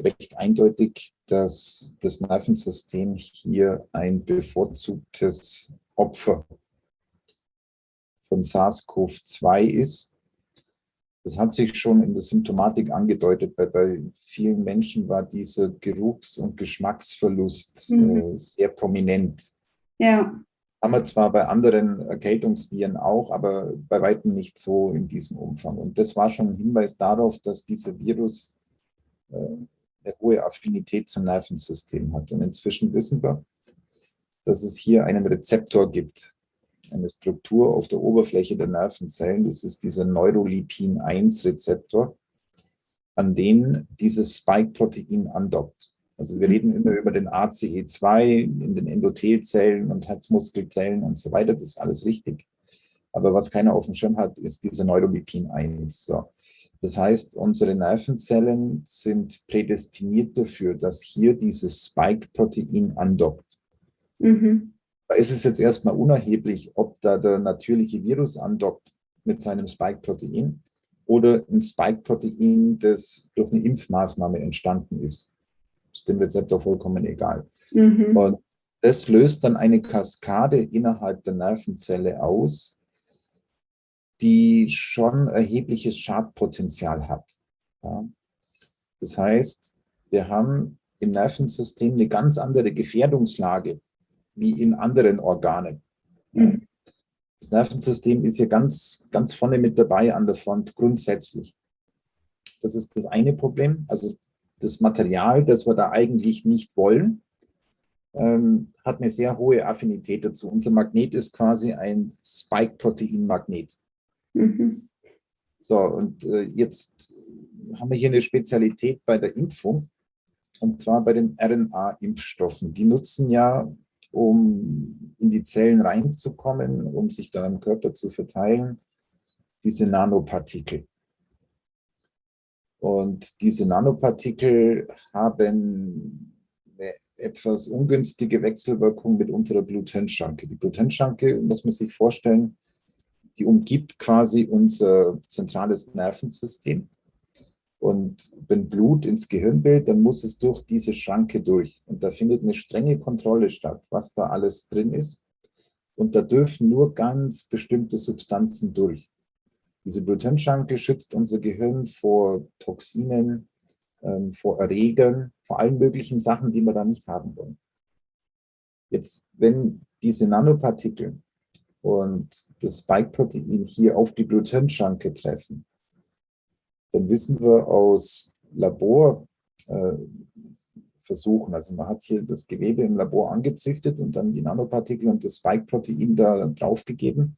[SPEAKER 1] recht eindeutig, dass das Nervensystem hier ein bevorzugtes Opfer von SARS-CoV-2 ist. Das hat sich schon in der Symptomatik angedeutet. Bei vielen Menschen war dieser Geruchs- und Geschmacksverlust sehr prominent.
[SPEAKER 2] Ja.
[SPEAKER 1] Haben wir zwar bei anderen Erkältungsviren auch, aber bei weitem nicht so in diesem Umfang. Und das war schon ein Hinweis darauf, dass dieser Virus eine hohe Affinität zum Nervensystem hat. Und inzwischen wissen wir, dass es hier einen Rezeptor gibt, eine Struktur auf der Oberfläche der Nervenzellen. Das ist dieser Neurolipin-1-Rezeptor, an den dieses Spike-Protein andockt. Also wir reden immer über den ACE2 in den Endothelzellen und Herzmuskelzellen und so weiter. Das ist alles richtig. Aber was keiner auf dem Schirm hat, ist dieser Neurolipin 1. So. Das heißt, unsere Nervenzellen sind prädestiniert dafür, dass hier dieses Spike-Protein andockt. Da ist es jetzt erstmal unerheblich, ob da der natürliche Virus andockt mit seinem Spike-Protein oder ein Spike-Protein, das durch eine Impfmaßnahme entstanden ist. Ist dem Rezeptor vollkommen egal. Und das löst dann eine Kaskade innerhalb der Nervenzelle aus, die schon erhebliches Schadpotenzial hat. Ja. Das heißt, wir haben im Nervensystem eine ganz andere Gefährdungslage wie in anderen Organen. Ja. Das Nervensystem ist hier ganz, ganz vorne mit dabei an der Front grundsätzlich. Das ist das eine Problem. Also das Material, das wir da eigentlich nicht wollen, hat eine sehr hohe Affinität dazu. Unser Magnet ist quasi ein Spike-Protein-Magnet. So, und jetzt haben wir hier eine Spezialität bei der Impfung, und zwar bei den RNA-Impfstoffen. Die nutzen ja, um in die Zellen reinzukommen, um sich da im Körper zu verteilen, diese Nanopartikel. Und diese Nanopartikel haben eine etwas ungünstige Wechselwirkung mit unserer Blut-Hirn-Schranke. Die Blut-Hirn-Schranke, muss man sich vorstellen, die umgibt quasi unser zentrales Nervensystem. Und wenn Blut ins Gehirn will, dann muss es durch diese Schranke durch. Und da findet eine strenge Kontrolle statt, was da alles drin ist. Und da dürfen nur ganz bestimmte Substanzen durch. Diese Blut-Hirn-Schranke schützt unser Gehirn vor Toxinen, vor Erregern, vor allen möglichen Sachen, die wir da nicht haben wollen. Jetzt, wenn diese Nanopartikel und das Spike-Protein hier auf die Blut-Hirn-Schranke treffen, dann wissen wir aus Laborversuchen, also man hat hier das Gewebe im Labor angezüchtet und dann die Nanopartikel und das Spike-Protein da draufgegeben.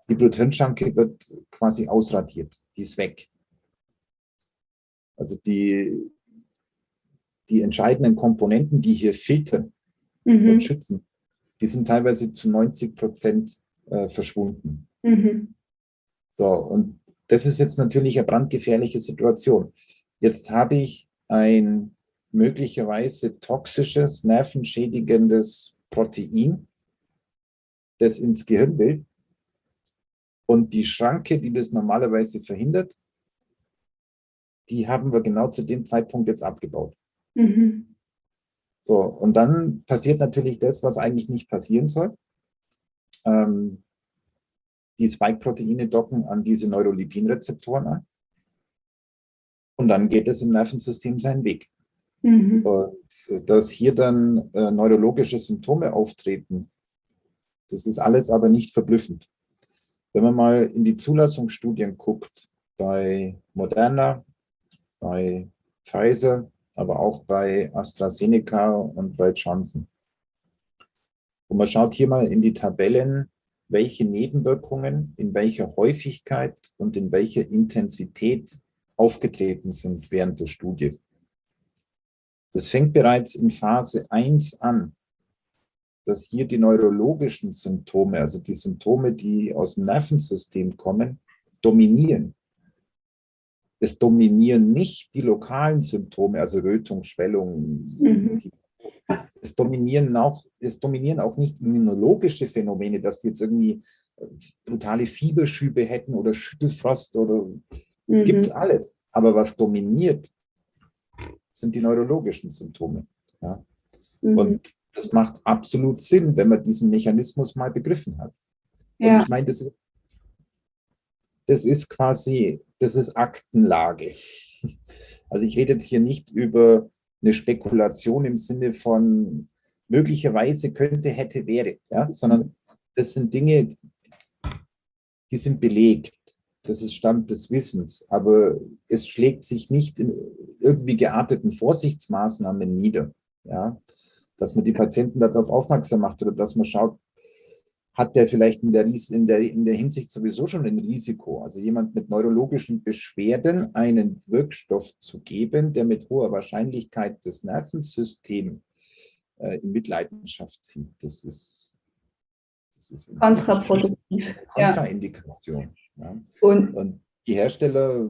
[SPEAKER 1] Die Blut-Hirn-Schranke wird quasi ausradiert, die ist weg. Also die entscheidenden Komponenten, die hier filtern und schützen, die sind teilweise zu 90% verschwunden. So, und das ist jetzt natürlich eine brandgefährliche Situation. Jetzt habe ich ein möglicherweise toxisches, nervenschädigendes Protein, das ins Gehirn will Und die Schranke, die das normalerweise verhindert, die haben wir genau zu dem Zeitpunkt jetzt abgebaut.
[SPEAKER 2] Mhm.
[SPEAKER 1] So, und dann passiert natürlich das, was eigentlich nicht passieren soll. Die Spike-Proteine docken an diese Neurolepin-Rezeptoren an. Und dann geht es im Nervensystem seinen Weg.
[SPEAKER 2] Mhm.
[SPEAKER 1] Und dass hier dann neurologische Symptome auftreten, das ist alles aber nicht verblüffend. Wenn man mal in die Zulassungsstudien guckt, bei Moderna, bei Pfizer, aber auch bei AstraZeneca und bei Johnson. Und man schaut hier mal in die Tabellen, welche Nebenwirkungen in welcher Häufigkeit und in welcher Intensität aufgetreten sind während der Studie. Das fängt bereits in Phase 1 an, dass hier die neurologischen Symptome, also die Symptome, die aus dem Nervensystem kommen, dominieren. Es dominieren nicht die lokalen Symptome, also Rötung, Schwellung.
[SPEAKER 2] Mhm.
[SPEAKER 1] Es dominieren auch nicht immunologische Phänomene, dass die jetzt irgendwie brutale Fieberschübe hätten oder Schüttelfrost oder gibt es alles. Aber was dominiert, sind die neurologischen Symptome. Ja? Und das macht absolut Sinn, wenn man diesen Mechanismus mal begriffen hat. Und ich meine, das ist quasi, das ist Aktenlage. Also ich rede jetzt hier nicht über eine Spekulation im Sinne von möglicherweise könnte, hätte, wäre, ja? Sondern das sind Dinge, die sind belegt. Das ist Stand des Wissens, aber es schlägt sich nicht in irgendwie gearteten Vorsichtsmaßnahmen nieder. Ja? Dass man die Patienten darauf aufmerksam macht oder dass man schaut, hat der vielleicht in der Hinsicht sowieso schon ein Risiko. Also jemand mit neurologischen Beschwerden einen Wirkstoff zu geben, der mit hoher Wahrscheinlichkeit das Nervensystem in Mitleidenschaft zieht. Das ist
[SPEAKER 2] Kontraproduktiv.
[SPEAKER 1] Kontraindikation. Ja. Und die Hersteller,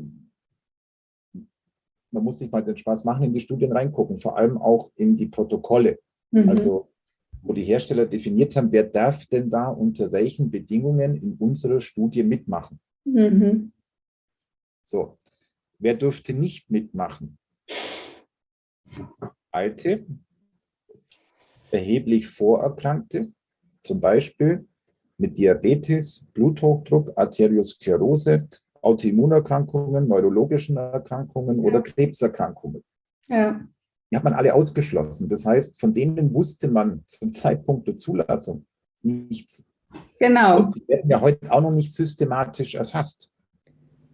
[SPEAKER 1] man muss sich mal den Spaß machen, in die Studien reingucken, vor allem auch in die Protokolle. Also wo die Hersteller definiert haben, wer darf denn da unter welchen Bedingungen in unserer Studie mitmachen. So, wer dürfte nicht mitmachen? Alte, erheblich Vorerkrankte, zum Beispiel mit Diabetes, Bluthochdruck, Arteriosklerose, Autoimmunerkrankungen, neurologischen Erkrankungen oder Krebserkrankungen.
[SPEAKER 2] Ja.
[SPEAKER 1] Die hat man alle ausgeschlossen. Das heißt, von denen wusste man zum Zeitpunkt der Zulassung nichts.
[SPEAKER 2] Genau.
[SPEAKER 1] Und die werden ja heute auch noch nicht systematisch erfasst.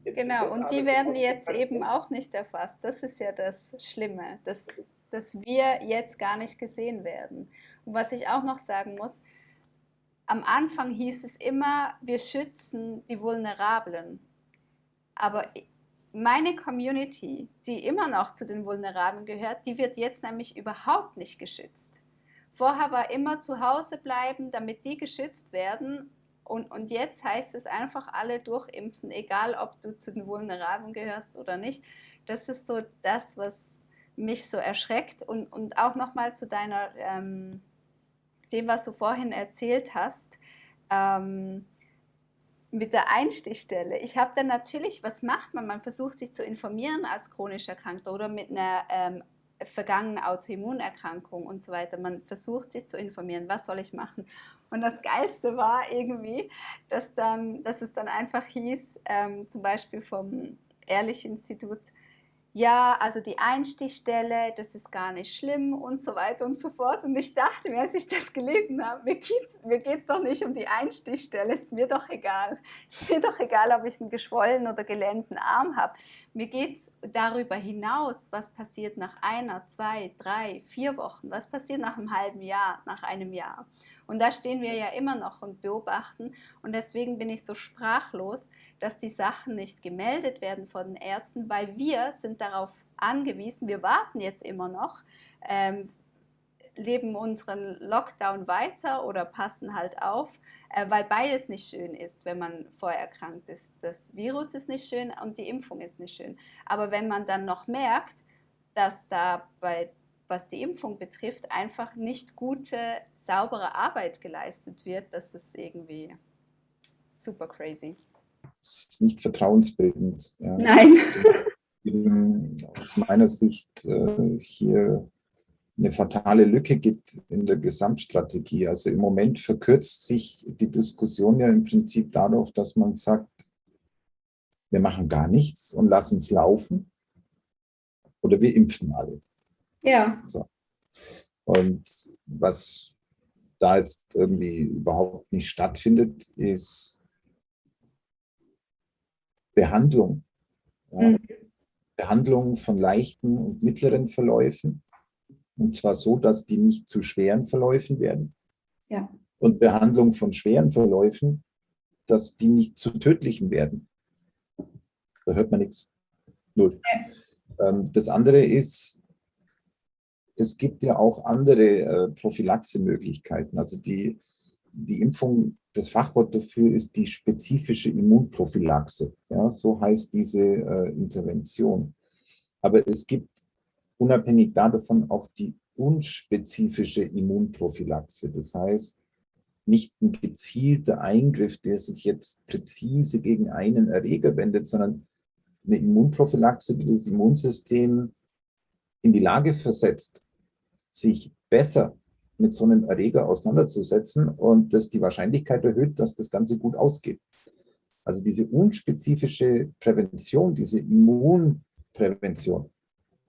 [SPEAKER 2] Genau, und die werden jetzt eben auch nicht erfasst. Das ist ja das Schlimme, dass wir jetzt gar nicht gesehen werden. Und was ich auch noch sagen muss, am Anfang hieß es immer, wir schützen die Vulnerablen. Aber meine Community, die immer noch zu den Vulnerablen gehört, die wird jetzt nämlich überhaupt nicht geschützt. Vorher war immer zu Hause bleiben, damit die geschützt werden. Und jetzt heißt es einfach alle durchimpfen, egal ob du zu den Vulnerablen gehörst oder nicht. Das ist so das, was mich so erschreckt. Und auch nochmal zu dem, was du vorhin erzählt hast, mit der Einstichstelle. Ich habe dann natürlich, was macht man? Man versucht sich zu informieren als chronisch Erkrankter oder mit einer vergangenen Autoimmunerkrankung und so weiter. Man versucht sich zu informieren, was soll ich machen? Und das Geilste war irgendwie, dass es dann einfach hieß, zum Beispiel vom Ehrlich-Institut, ja, also die Einstichstelle, das ist gar nicht schlimm und so weiter und so fort. Und ich dachte mir, als ich das gelesen habe, mir geht's doch nicht um die Einstichstelle, ist mir doch egal. Ist mir doch egal, ob ich einen geschwollenen oder gelähmten Arm habe. Mir geht es darüber hinaus, was passiert nach 1, 2, 3, 4 Wochen, was passiert nach einem halben Jahr, nach einem Jahr. Und da stehen wir ja immer noch und beobachten. Und deswegen bin ich so sprachlos, dass die Sachen nicht gemeldet werden von den Ärzten, weil wir sind darauf angewiesen, wir warten jetzt immer noch, leben unseren Lockdown weiter oder passen halt auf, weil beides nicht schön ist, wenn man vorher erkrankt ist. Das Virus ist nicht schön und die Impfung ist nicht schön. Aber wenn man dann noch merkt, dass dabei, was die Impfung betrifft, einfach nicht gute, saubere Arbeit geleistet wird, das ist irgendwie super crazy.
[SPEAKER 1] ist nicht vertrauensbildend. Ja.
[SPEAKER 2] Nein.
[SPEAKER 1] Aus meiner Sicht hier eine fatale Lücke gibt in der Gesamtstrategie. Also im Moment verkürzt sich die Diskussion ja im Prinzip dadurch, dass man sagt, wir machen gar nichts und lassen es laufen oder wir impfen alle.
[SPEAKER 2] Ja.
[SPEAKER 1] So. Und was da jetzt irgendwie überhaupt nicht stattfindet, ist Behandlung. Ja. Behandlung von leichten und mittleren Verläufen. Und zwar so, dass die nicht zu schweren Verläufen werden.
[SPEAKER 2] Ja.
[SPEAKER 1] Und Behandlung von schweren Verläufen, dass die nicht zu tödlichen werden. Da hört man nichts. Null. Das andere ist, es gibt ja auch andere Prophylaxe-Möglichkeiten. Also die Impfung, das Fachwort dafür ist die spezifische Immunprophylaxe. Ja, so heißt diese Intervention. Aber es gibt unabhängig davon auch die unspezifische Immunprophylaxe. Das heißt, nicht ein gezielter Eingriff, der sich jetzt präzise gegen einen Erreger wendet, sondern eine Immunprophylaxe, die das Immunsystem in die Lage versetzt, sich besser mit so einem Erreger auseinanderzusetzen und das die Wahrscheinlichkeit erhöht, dass das Ganze gut ausgeht. Also diese unspezifische Prävention, diese Immunprävention,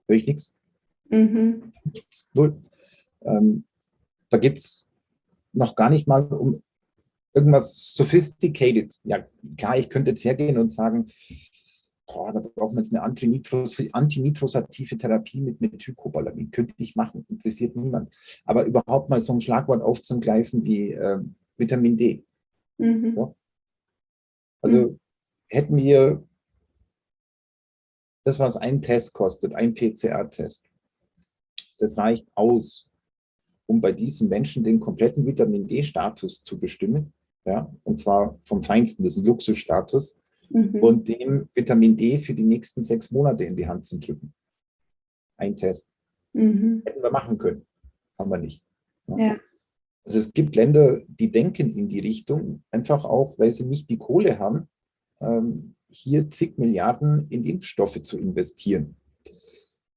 [SPEAKER 1] höre ich nichts? Nichts, null. Da geht es noch gar nicht mal um irgendwas sophisticated. Ja, klar, ich könnte jetzt hergehen und sagen, da brauchen wir jetzt eine antinitrosative Therapie mit Methylcobalamin. Könnte ich machen, interessiert niemand. Aber überhaupt mal so ein Schlagwort aufzugreifen wie Vitamin D. Ja? Also hätten wir das, was ein Test kostet, ein PCR-Test, das reicht aus, um bei diesen Menschen den kompletten Vitamin D-Status zu bestimmen. Ja? Und zwar vom Feinsten, das ist ein Luxusstatus. Und dem Vitamin D für die nächsten 6 Monate in die Hand zu drücken. Ein Test. Hätten wir machen können. Haben wir nicht. Ja.
[SPEAKER 2] Ja.
[SPEAKER 1] Also es gibt Länder, die denken in die Richtung, einfach auch, weil sie nicht die Kohle haben, hier zig Milliarden in Impfstoffe zu investieren.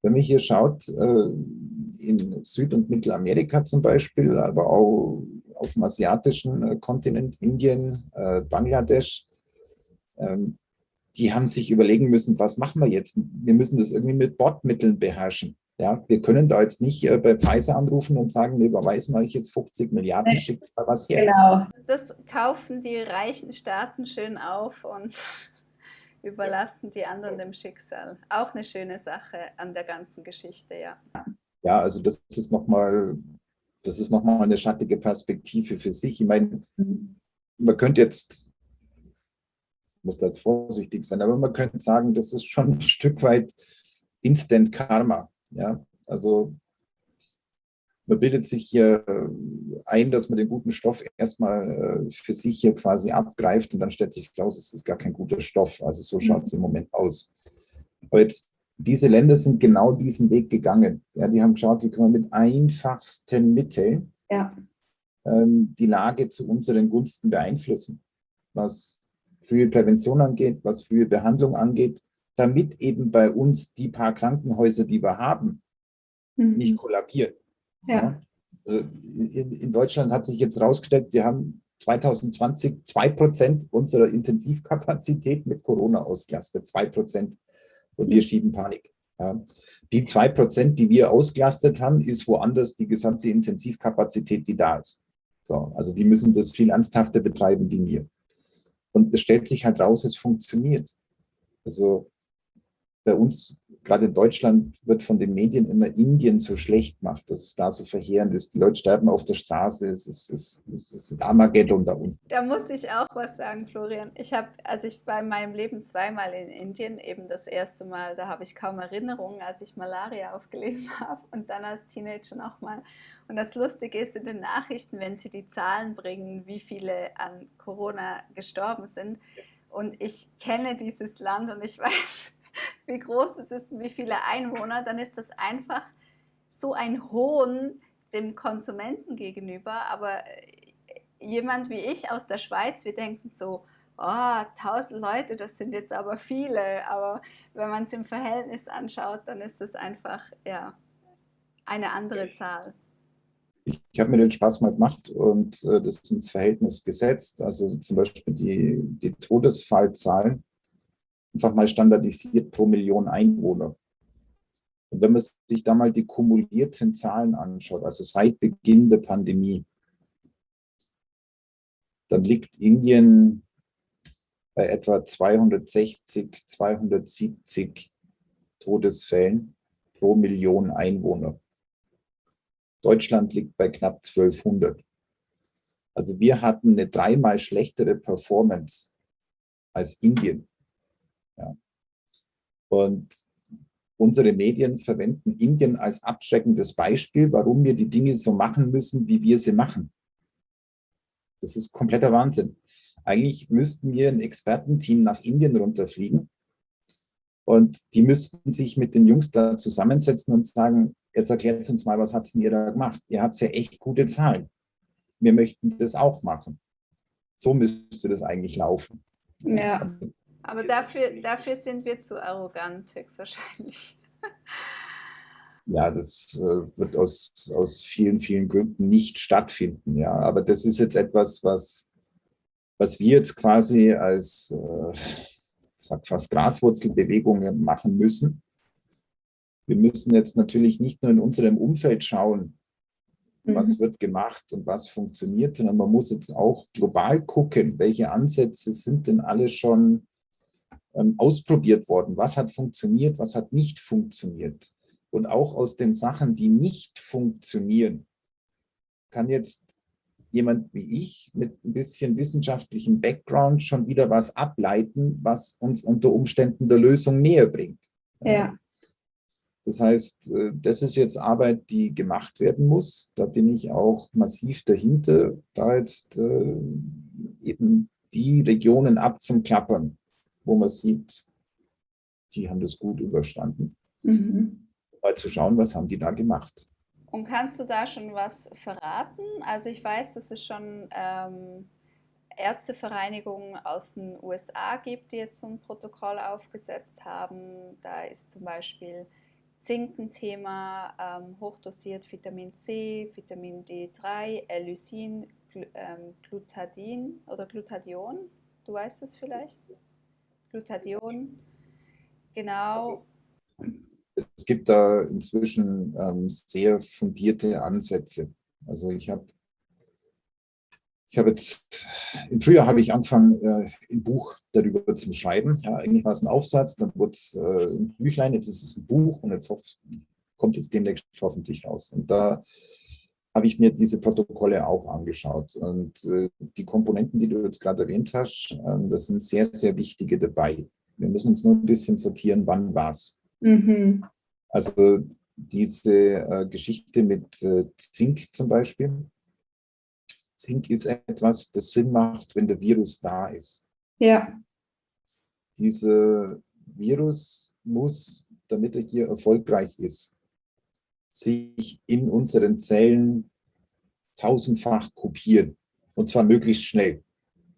[SPEAKER 1] Wenn man hier schaut, in Süd- und Mittelamerika zum Beispiel, aber auch auf dem asiatischen Kontinent, Indien, Bangladesch, die haben sich überlegen müssen, was machen wir jetzt? Wir müssen das irgendwie mit Bordmitteln beherrschen. Ja, wir können da jetzt nicht bei Pfizer anrufen und sagen, wir überweisen euch jetzt 50 Milliarden, schickt mal was her.
[SPEAKER 2] Genau. Das kaufen die reichen Staaten schön auf und überlassen die anderen dem Schicksal. Auch eine schöne Sache an der ganzen Geschichte, ja.
[SPEAKER 1] Ja, also das ist nochmal eine schattige Perspektive für sich. Ich meine, man könnte jetzt, ich muss da jetzt vorsichtig sein, aber man könnte sagen, das ist schon ein Stück weit Instant Karma. Ja, also man bildet sich hier ein, dass man den guten Stoff erstmal für sich hier quasi abgreift und dann stellt sich raus, es ist gar kein guter Stoff. Also so schaut es im Moment aus. Aber jetzt, diese Länder sind genau diesen Weg gegangen. Ja, die haben geschaut, wie können wir mit einfachsten Mitteln die Lage zu unseren Gunsten beeinflussen, was frühe Prävention angeht, was frühe Behandlung angeht, damit eben bei uns die paar Krankenhäuser, die wir haben, nicht kollabieren. Ja. Also in Deutschland hat sich jetzt herausgestellt, wir haben 2020 2% unserer Intensivkapazität mit Corona ausgelastet, 2%. Und wir schieben Panik. Ja. Die 2%, die wir ausgelastet haben, ist woanders die gesamte Intensivkapazität, die da ist. So, also die müssen das viel ernsthafter betreiben wie wir. Und es stellt sich halt raus, es funktioniert. Also bei uns, gerade in Deutschland, wird von den Medien immer Indien so schlecht gemacht, dass es da so verheerend ist. Die Leute sterben auf der Straße, es ist Armageddon da unten.
[SPEAKER 2] Da muss ich auch was sagen, Florian. Ich war in meinem Leben zweimal in Indien, eben das erste Mal, da habe ich kaum Erinnerungen, als ich Malaria aufgelesen habe und dann als Teenager nochmal. Und das Lustige ist in den Nachrichten, wenn sie die Zahlen bringen, wie viele an Corona gestorben sind. Und ich kenne dieses Land und ich weiß, wie groß es ist und wie viele Einwohner, dann ist das einfach so ein Hohn dem Konsumenten gegenüber. Aber jemand wie ich aus der Schweiz, wir denken so, oh, 1000 Leute, das sind jetzt aber viele. Aber wenn man es im Verhältnis anschaut, dann ist es einfach, ja, eine andere Zahl.
[SPEAKER 1] Ich habe mir den Spaß mal gemacht und das ins Verhältnis gesetzt. Also zum Beispiel die Todesfallzahlen einfach mal standardisiert pro Million Einwohner. Und wenn man sich da mal die kumulierten Zahlen anschaut, also seit Beginn der Pandemie, dann liegt Indien bei etwa 260, 270 Todesfällen pro Million Einwohner. Deutschland liegt bei knapp 1200. Also wir hatten eine dreimal schlechtere Performance als Indien. Ja. Und unsere Medien verwenden Indien als abschreckendes Beispiel, warum wir die Dinge so machen müssen, wie wir sie machen. Das ist kompletter Wahnsinn. Eigentlich müssten wir ein Expertenteam nach Indien runterfliegen und die müssten sich mit den Jungs da zusammensetzen und sagen, jetzt erklärt uns mal, was habt ihr da gemacht? Ihr habt ja echt gute Zahlen. Wir möchten das auch machen. So müsste das eigentlich laufen.
[SPEAKER 2] Ja, aber dafür sind wir zu arrogant, höchstwahrscheinlich.
[SPEAKER 1] Ja, das wird aus vielen, vielen Gründen nicht stattfinden. Ja, aber das ist jetzt etwas, was wir jetzt quasi als, sag fast Graswurzelbewegungen machen müssen. Wir müssen jetzt natürlich nicht nur in unserem Umfeld schauen, was wird gemacht und was funktioniert, sondern man muss jetzt auch global gucken, welche Ansätze sind denn alle schon ausprobiert worden, was hat funktioniert, was hat nicht funktioniert. Und auch aus den Sachen, die nicht funktionieren, kann jetzt jemand wie ich mit ein bisschen wissenschaftlichem Background schon wieder was ableiten, was uns unter Umständen der Lösung näher bringt.
[SPEAKER 2] Ja.
[SPEAKER 1] Das heißt, das ist jetzt Arbeit, die gemacht werden muss. Da bin ich auch massiv dahinter, da jetzt eben die Regionen abzuklappern, wo man sieht, die haben das gut überstanden. Mal zu schauen, was haben die da gemacht.
[SPEAKER 2] Und kannst du da schon was verraten? Also ich weiß, dass es schon Ärztevereinigungen aus den USA gibt, die jetzt so ein Protokoll aufgesetzt haben. Da ist zum Beispiel Zink ein Thema, hochdosiert Vitamin C, Vitamin D3, Lysin, Glutadin oder Glutathion. Du weißt es vielleicht? Glutathion, genau.
[SPEAKER 1] Es gibt da inzwischen sehr fundierte Ansätze. Also ich habe jetzt, im Frühjahr habe ich angefangen, ein Buch darüber zu schreiben. Ja, eigentlich war es ein Aufsatz, dann wurde es ein Büchlein, jetzt ist es ein Buch und jetzt kommt es demnächst hoffentlich raus. Und da habe ich mir diese Protokolle auch angeschaut. Und die Komponenten, die du jetzt gerade erwähnt hast, das sind sehr, sehr wichtige dabei. Wir müssen uns nur ein bisschen sortieren, wann war es. Also diese Geschichte mit Zink zum Beispiel. Zink ist etwas, das Sinn macht, wenn der Virus da ist.
[SPEAKER 2] Ja.
[SPEAKER 1] Dieser Virus muss, damit er hier erfolgreich ist, sich in unseren Zellen tausendfach kopieren. Und zwar möglichst schnell,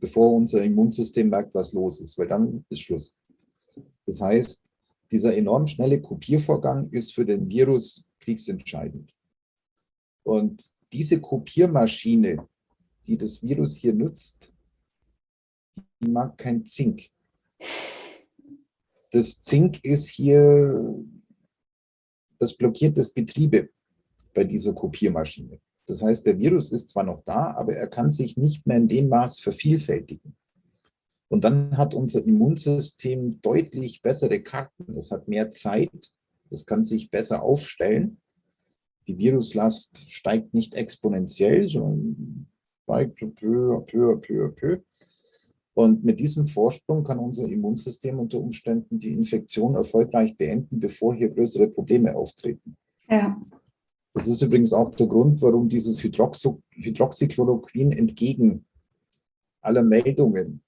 [SPEAKER 1] bevor unser Immunsystem merkt, was los ist, weil dann ist Schluss. Das heißt, dieser enorm schnelle Kopiervorgang ist für den Virus kriegsentscheidend. Und diese Kopiermaschine, die das Virus hier nutzt, die mag kein Zink. Das Zink ist hier, das blockiert das Getriebe bei dieser Kopiermaschine. Das heißt, der Virus ist zwar noch da, aber er kann sich nicht mehr in dem Maß vervielfältigen. Und dann hat unser Immunsystem deutlich bessere Karten. Es hat mehr Zeit, es kann sich besser aufstellen. Die Viruslast steigt nicht exponentiell, sondern steigt peu à peu, peu à peu. Und mit diesem Vorsprung kann unser Immunsystem unter Umständen die Infektion erfolgreich beenden, bevor hier größere Probleme auftreten.
[SPEAKER 2] Ja.
[SPEAKER 1] Das ist übrigens auch der Grund, warum dieses Hydroxychloroquin entgegen aller Meldungen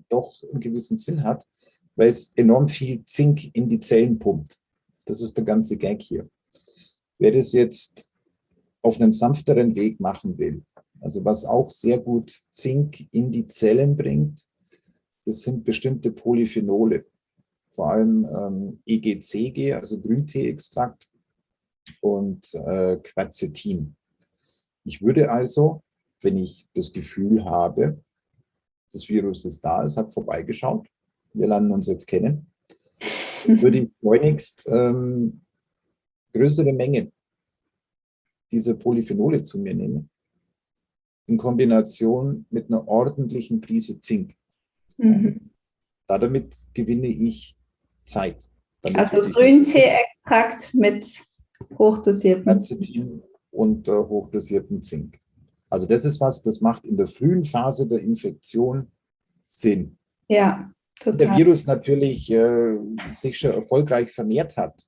[SPEAKER 1] doch einen gewissen Sinn hat, weil es enorm viel Zink in die Zellen pumpt. Das ist der ganze Gag hier. Wer das jetzt auf einem sanfteren Weg machen will, also was auch sehr gut Zink in die Zellen bringt, das sind bestimmte Polyphenole, vor allem EGCG, also Grünteeextrakt und Quercetin. Ich würde also, wenn ich das Gefühl habe, das Virus ist da, es hat vorbeigeschaut, wir lernen uns jetzt kennen, würde ich schleunigst größere Mengen dieser Polyphenole zu mir nehmen, in Kombination mit einer ordentlichen Prise Zink.
[SPEAKER 2] Mhm.
[SPEAKER 1] Damit gewinne ich Zeit.
[SPEAKER 2] Also Grünteeextrakt mit hochdosierten
[SPEAKER 1] Quercetin und hochdosierten Zink. Also das ist was, das macht in der frühen Phase der Infektion Sinn.
[SPEAKER 2] Ja,
[SPEAKER 1] wenn der
[SPEAKER 2] total.
[SPEAKER 1] Virus natürlich sich schon erfolgreich vermehrt hat,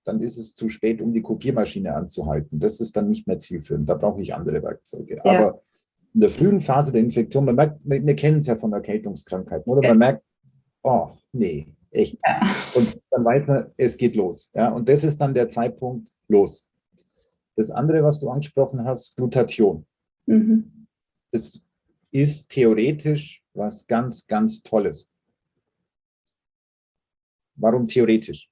[SPEAKER 1] dann ist es zu spät, um die Kopiermaschine anzuhalten. Das ist dann nicht mehr zielführend. Da brauche ich andere Werkzeuge.
[SPEAKER 2] Ja.
[SPEAKER 1] Aber in der frühen Phase der Infektion, man merkt, wir kennen es ja von Erkältungskrankheiten, oder?
[SPEAKER 2] Ja.
[SPEAKER 1] Man merkt, oh, nee, echt.
[SPEAKER 2] Ja.
[SPEAKER 1] Und dann weiter, es geht los. Ja? Und das ist dann der Zeitpunkt, los. Das andere, was du angesprochen hast, Glutathion.
[SPEAKER 2] Mhm.
[SPEAKER 1] Das ist theoretisch was ganz, ganz Tolles. Warum theoretisch?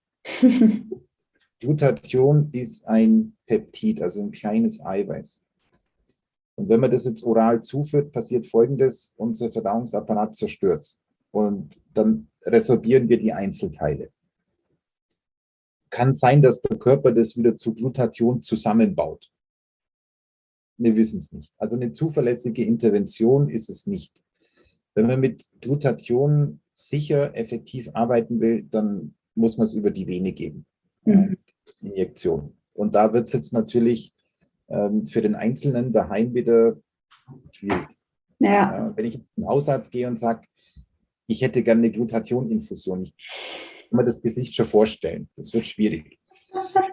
[SPEAKER 1] Glutathion ist ein Peptid, also ein kleines Eiweiß. Und wenn man das jetzt oral zuführt, passiert Folgendes: Unser Verdauungsapparat zerstört. Und dann resorbieren wir die Einzelteile. Kann sein, dass der Körper das wieder zu Glutathion zusammenbaut. Wir wissen es nicht. Also eine zuverlässige Intervention ist es nicht. Wenn man mit Glutathion sicher effektiv arbeiten will, dann muss man es über die Vene geben.
[SPEAKER 2] Mhm.
[SPEAKER 1] Injektion. Und da wird es jetzt natürlich für den Einzelnen daheim wieder schwierig.
[SPEAKER 2] Ja.
[SPEAKER 1] Wenn ich in den Hausarzt gehe und sage, ich hätte gerne eine Glutathion-Infusion, ich kann mir das Gesicht schon vorstellen. Das wird schwierig.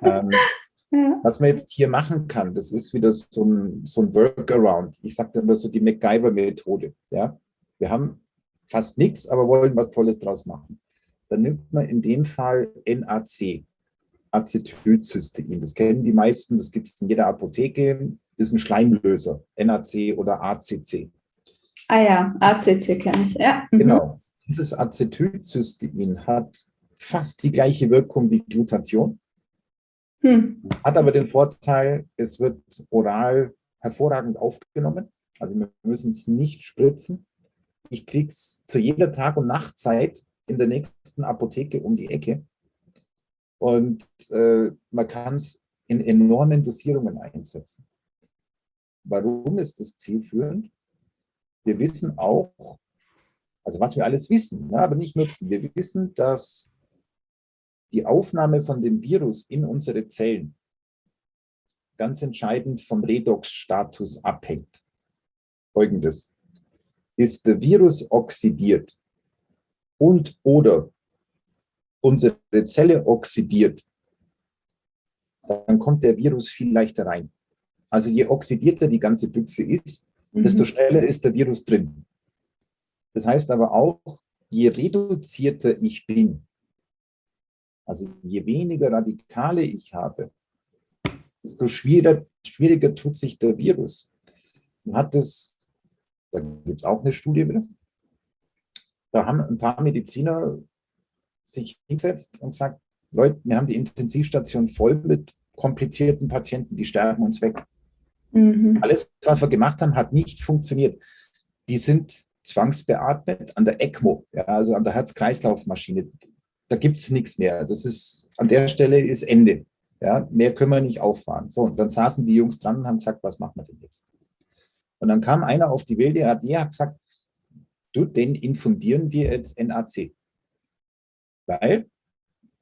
[SPEAKER 2] Ja.
[SPEAKER 1] Was man jetzt hier machen kann, das ist wieder so ein Workaround. Ich sage immer so die MacGyver-Methode. Ja? Wir haben fast nichts, aber wollen was Tolles draus machen. Dann nimmt man in dem Fall NaC, Acetylcystein. Das kennen die meisten, das gibt es in jeder Apotheke. Das ist ein Schleimlöser, NaC oder ACC.
[SPEAKER 2] Ah ja, ACC kenne ich, ja. Mhm.
[SPEAKER 1] Genau. Dieses Acetylcystein hat fast die gleiche Wirkung wie Glutathion, hat aber den Vorteil, es wird oral hervorragend aufgenommen. Also wir müssen es nicht spritzen. Ich kriege es zu jeder Tag- und Nachtzeit in der nächsten Apotheke um die Ecke. Und man kann es in enormen Dosierungen einsetzen. Warum ist das zielführend? Wir wissen auch, also was wir alles wissen, ne, aber nicht nutzen. Wir wissen, dass die Aufnahme von dem Virus in unsere Zellen ganz entscheidend vom Redox-Status abhängt. Folgendes: Ist der Virus oxidiert und oder unsere Zelle oxidiert, dann kommt der Virus viel leichter rein. Also je oxidierter die ganze Büchse ist, desto schneller ist der Virus drin. Das heißt aber auch, je reduzierter ich bin, also je weniger Radikale ich habe, desto schwieriger tut sich der Virus. Man hat das, da gibt es auch eine Studie wieder, da haben ein paar Mediziner sich hingesetzt und gesagt, Leute, wir haben die Intensivstation voll mit komplizierten Patienten, die sterben uns weg. Alles, was wir gemacht haben, hat nicht funktioniert. Die sind zwangsbeatmet an der ECMO, ja, also an der Herz-Kreislauf-Maschine. Da gibt es nichts mehr. Das ist, an der Stelle ist Ende. Ja, mehr können wir nicht auffahren. So, und dann saßen die Jungs dran und haben gesagt, was machen wir denn jetzt? Und dann kam einer auf die wilde Idee, hat gesagt, du, den infundieren wir jetzt NaC. Weil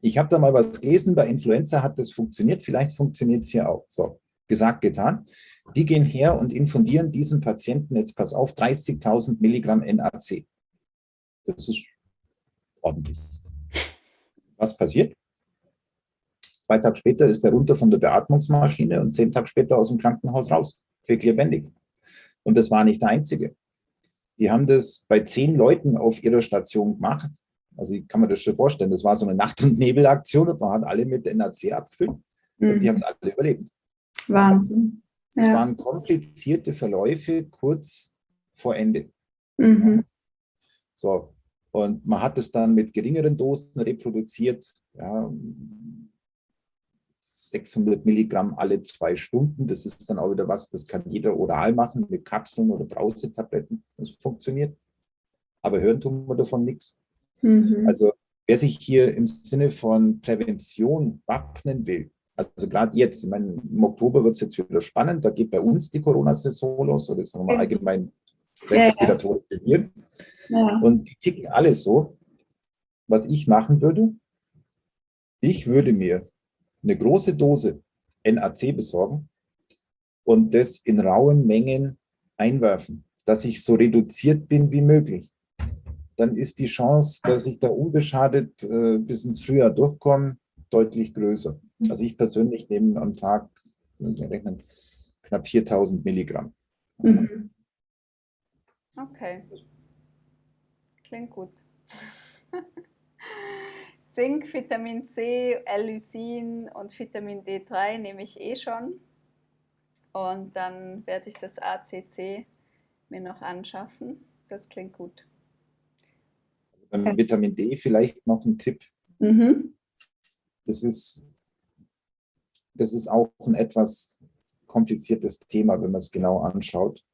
[SPEAKER 1] ich habe da mal was gelesen, bei Influenza hat das funktioniert, vielleicht funktioniert es hier auch. So, gesagt, getan. Die gehen her und infundieren diesem Patienten, jetzt pass auf, 30.000 Milligramm NaC. Das ist ordentlich. Was passiert? 2 Tage später ist er runter von der Beatmungsmaschine und 10 Tage später aus dem Krankenhaus raus. Lebendig. Und das war nicht der Einzige. Die haben das bei 10 Leuten auf ihrer Station gemacht. Also ich kann mir das schon vorstellen, das war so eine Nacht- und Nebelaktion und man hat alle mit NaC abgefüllt und die haben es alle überlebt.
[SPEAKER 2] Wahnsinn.
[SPEAKER 1] Es
[SPEAKER 2] Ja.
[SPEAKER 1] waren komplizierte Verläufe kurz vor Ende. So, Und man hat es dann mit geringeren Dosen reproduziert, ja, 600 Milligramm alle 2 Stunden. Das ist dann auch wieder was, das kann jeder oral machen mit Kapseln oder Brausetabletten. Das funktioniert. Aber hören tun wir davon nichts. Also wer sich hier im Sinne von Prävention wappnen will, also gerade jetzt, ich meine, im Oktober wird es jetzt wieder spannend, da geht bei uns die Corona-Saison los, oder sagen wir mal allgemein respiratorische Viren. Ja. Und die ticken alle so. Was ich machen würde, ich würde mir eine große Dose NaC besorgen und das in rauen Mengen einwerfen, dass ich so reduziert bin wie möglich. Dann ist die Chance, dass ich da unbeschadet bis ins Frühjahr durchkomme, deutlich größer. Also ich persönlich nehme am Tag rechnen, knapp 4000 Milligramm.
[SPEAKER 2] Okay, klingt gut. Zink, Vitamin C, L-Lysin und Vitamin D3 nehme ich eh schon. Und dann werde ich das ACC mir noch anschaffen. Das klingt gut.
[SPEAKER 1] Beim Vitamin D vielleicht noch ein Tipp. Das ist auch ein etwas kompliziertes Thema, wenn man es genau anschaut.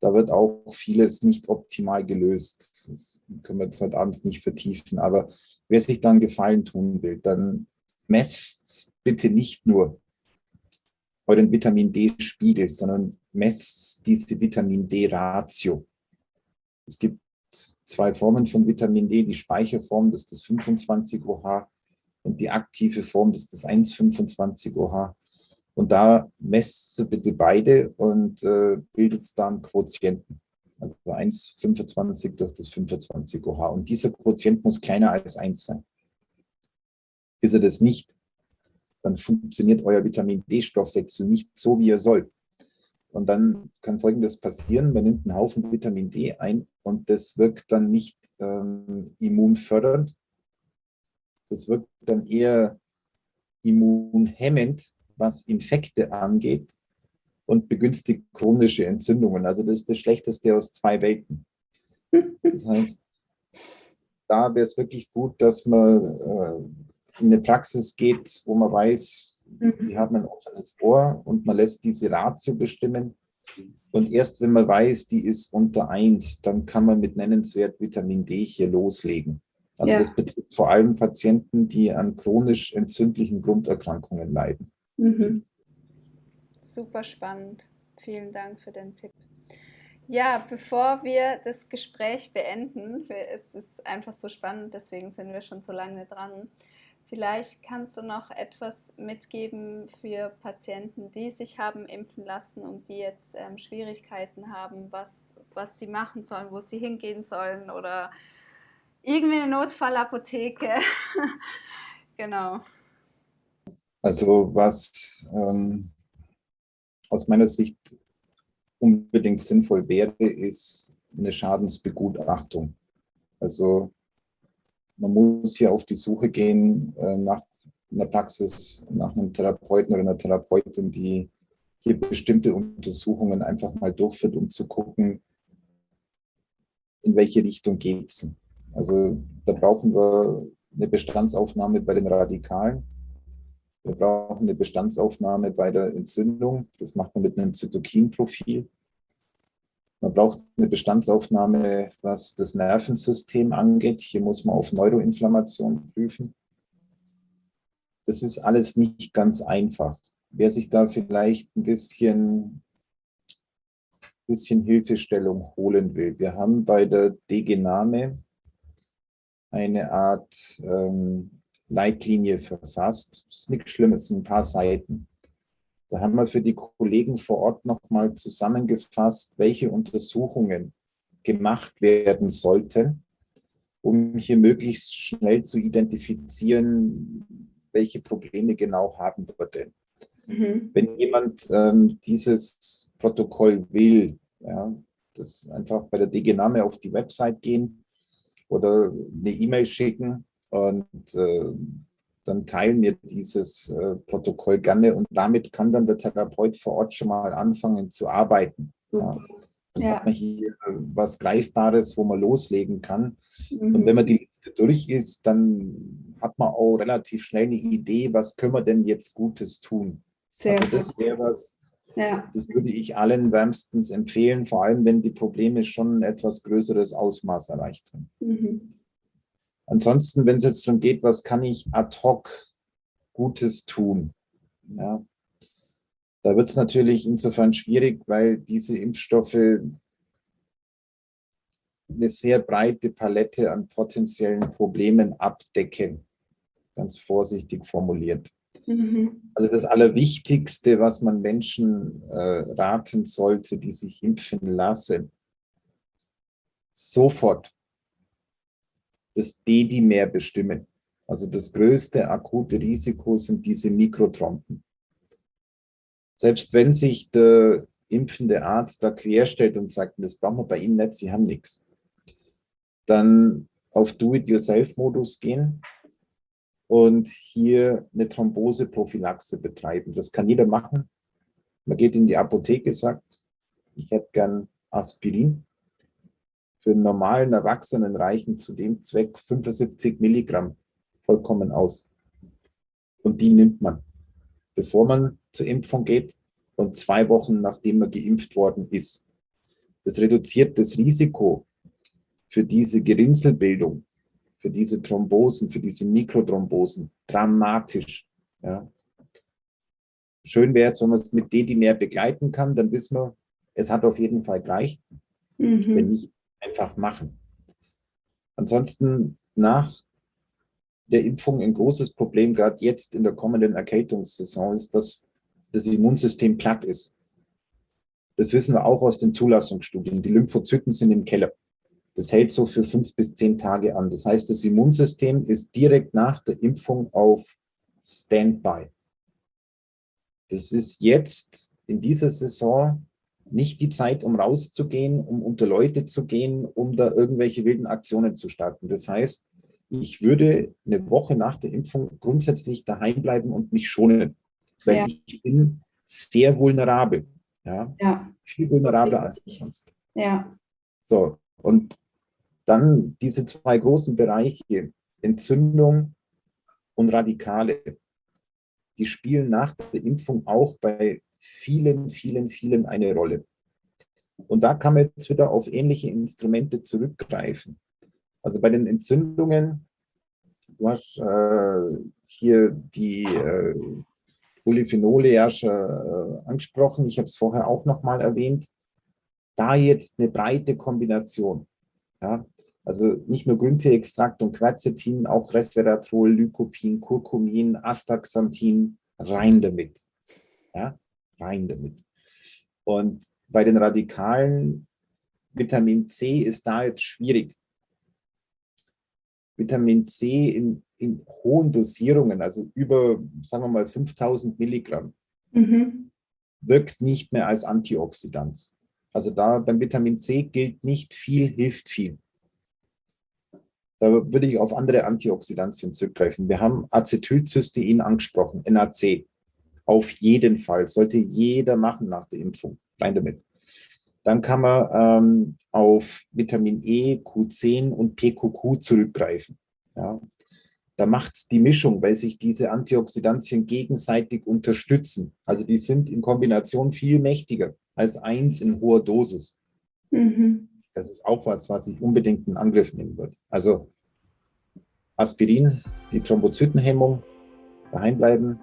[SPEAKER 1] Da wird auch vieles nicht optimal gelöst. Das können wir jetzt heute abends nicht vertiefen. Aber wer sich dann Gefallen tun will, dann messt bitte nicht nur euren Vitamin D-Spiegel, sondern messt diese Vitamin D-Ratio. Es gibt 2 Formen von Vitamin D. Die Speicherform, das ist das 25 OH, und die aktive Form, das ist das 1,25 OH. Und da messt du bitte beide und bildet dann Quotienten. Also 1,25 durch das 25 OH. Und dieser Quotient muss kleiner als 1 sein. Ist er das nicht, dann funktioniert euer Vitamin D-Stoffwechsel nicht so, wie er soll. Und dann kann Folgendes passieren: Man nimmt einen Haufen Vitamin D ein und das wirkt dann nicht immunfördernd. Das wirkt dann eher immunhemmend, was Infekte angeht, und begünstigt chronische Entzündungen. Also das ist das Schlechteste aus 2 Welten. Das heißt, da wäre es wirklich gut, dass man in eine Praxis geht, wo man weiß, die haben ein offenes Ohr und man lässt diese Ratio bestimmen. Und erst wenn man weiß, die ist unter 1, dann kann man mit nennenswert Vitamin D hier loslegen. Also das betrifft vor allem Patienten, die an chronisch entzündlichen Grunderkrankungen leiden.
[SPEAKER 2] Super spannend. Vielen Dank für den Tipp. Ja, bevor wir das Gespräch beenden, es ist einfach so spannend, deswegen sind wir schon so lange dran. Vielleicht kannst du noch etwas mitgeben für Patienten, die sich haben impfen lassen und die jetzt Schwierigkeiten haben, was sie machen sollen, wo sie hingehen sollen oder irgendwie eine Notfallapotheke. Genau.
[SPEAKER 1] Also was aus meiner Sicht unbedingt sinnvoll wäre, ist eine Schadensbegutachtung. Also man muss hier auf die Suche gehen nach einer Praxis, nach einem Therapeuten oder einer Therapeutin, die hier bestimmte Untersuchungen einfach mal durchführt, um zu gucken, in welche Richtung geht es. Also da brauchen wir eine Bestandsaufnahme bei den Radikalen. Wir brauchen eine Bestandsaufnahme bei der Entzündung. Das macht man mit einem Zytokinprofil. Man braucht eine Bestandsaufnahme, was das Nervensystem angeht. Hier muss man auf Neuroinflammation prüfen. Das ist alles nicht ganz einfach. Wer sich da vielleicht ein bisschen Hilfestellung holen will. Wir haben bei der DGNAME eine Art Leitlinie verfasst. Das ist nichts Schlimmes, es sind ein paar Seiten. Da haben wir für die Kollegen vor Ort nochmal zusammengefasst, welche Untersuchungen gemacht werden sollten, um hier möglichst schnell zu identifizieren, welche Probleme genau haben wir denn. Wenn jemand dieses Protokoll will, ja, das einfach bei der DGNAME auf die Website gehen oder eine E-Mail schicken und dann teilen wir dieses Protokoll gerne und damit kann dann der Therapeut vor Ort schon mal anfangen zu arbeiten. Ja. Dann hat
[SPEAKER 2] Ja.
[SPEAKER 1] man hier was Greifbares, wo man loslegen kann. Und wenn
[SPEAKER 2] Mhm.
[SPEAKER 1] man die Liste durch ist, dann hat man auch relativ schnell eine Idee, was können wir denn jetzt Gutes tun.
[SPEAKER 2] Sehr
[SPEAKER 1] Also
[SPEAKER 2] gut.
[SPEAKER 1] das wäre was,
[SPEAKER 2] Ja.
[SPEAKER 1] das würde ich allen wärmstens empfehlen, vor allem wenn die Probleme schon ein etwas größeres Ausmaß erreicht haben.
[SPEAKER 2] Mhm.
[SPEAKER 1] Ansonsten, wenn es jetzt darum geht, was kann ich ad hoc Gutes tun, ja, da wird es natürlich insofern schwierig, weil diese Impfstoffe eine sehr breite Palette an potenziellen Problemen abdecken, ganz vorsichtig formuliert.
[SPEAKER 2] Mhm.
[SPEAKER 1] Also das Allerwichtigste, was man Menschen raten sollte, die sich impfen lassen, sofort das D-Dimer bestimmen. Also das größte akute Risiko sind diese Mikrothromben. Selbst wenn sich der impfende Arzt da querstellt und sagt, das brauchen wir bei Ihnen nicht, Sie haben nichts, dann auf Do-it-yourself-Modus gehen und hier eine Thromboseprophylaxe betreiben. Das kann jeder machen. Man geht in die Apotheke, sagt, ich hätte gern Aspirin. Für einen normalen Erwachsenen reichen zu dem Zweck 75 Milligramm vollkommen aus. Und die nimmt man, bevor man zur Impfung geht und 2 Wochen, nachdem man geimpft worden ist. Das reduziert das Risiko für diese Gerinnselbildung, für diese Thrombosen, für diese Mikrothrombosen dramatisch. Ja. Schön wäre es, wenn man es mit D-Dimer begleiten kann, dann wissen wir, es hat auf jeden Fall gereicht. Wenn
[SPEAKER 2] Mhm.
[SPEAKER 1] nicht, einfach machen. Ansonsten nach der Impfung ein großes Problem, gerade jetzt in der kommenden Erkältungssaison, ist, dass das Immunsystem platt ist. Das wissen wir auch aus den Zulassungsstudien. Die Lymphozyten sind im Keller. Das hält so für 5 bis 10 Tage an. Das heißt, das Immunsystem ist direkt nach der Impfung auf Standby. Das ist jetzt in dieser Saison nicht die Zeit, um rauszugehen, um unter Leute zu gehen, um da irgendwelche wilden Aktionen zu starten. Das heißt, ich würde eine Woche nach der Impfung grundsätzlich daheim bleiben und mich schonen, weil
[SPEAKER 2] Ja.
[SPEAKER 1] ich bin sehr vulnerabel. Ja?
[SPEAKER 2] Ja.
[SPEAKER 1] Viel vulnerabler als sonst.
[SPEAKER 2] Ja.
[SPEAKER 1] So, und dann diese 2 großen Bereiche, Entzündung und Radikale, die spielen nach der Impfung auch bei vielen, vielen, vielen eine Rolle. Und da kann man jetzt wieder auf ähnliche Instrumente zurückgreifen. Also bei den Entzündungen, du hast hier die Polyphenole ja schon angesprochen, ich habe es vorher auch nochmal erwähnt, da jetzt eine breite Kombination. Ja? Also nicht nur Grünteeextrakt und Quercetin, auch Resveratrol, Lycopin, Curcumin, Astaxanthin, rein damit. Ja? Rein damit. Und bei den Radikalen, Vitamin C ist da jetzt schwierig. Vitamin C in hohen Dosierungen, also über, sagen wir mal, 5000 Milligramm,
[SPEAKER 2] Mhm.
[SPEAKER 1] wirkt nicht mehr als Antioxidant. Also da beim Vitamin C gilt nicht viel, hilft viel. Da würde ich auf andere Antioxidantien zurückgreifen. Wir haben Acetylcystein angesprochen, NAC. Auf jeden Fall. Sollte jeder machen nach der Impfung. Rein damit. Dann kann man auf Vitamin E, Q10 und PQQ zurückgreifen. Ja. Da macht es die Mischung, weil sich diese Antioxidantien gegenseitig unterstützen. Also die sind in Kombination viel mächtiger als eins in hoher Dosis.
[SPEAKER 2] Mhm.
[SPEAKER 1] Das ist auch was ich unbedingt in Angriff nehmen würde. Also Aspirin, die Thrombozytenhemmung, daheim bleiben,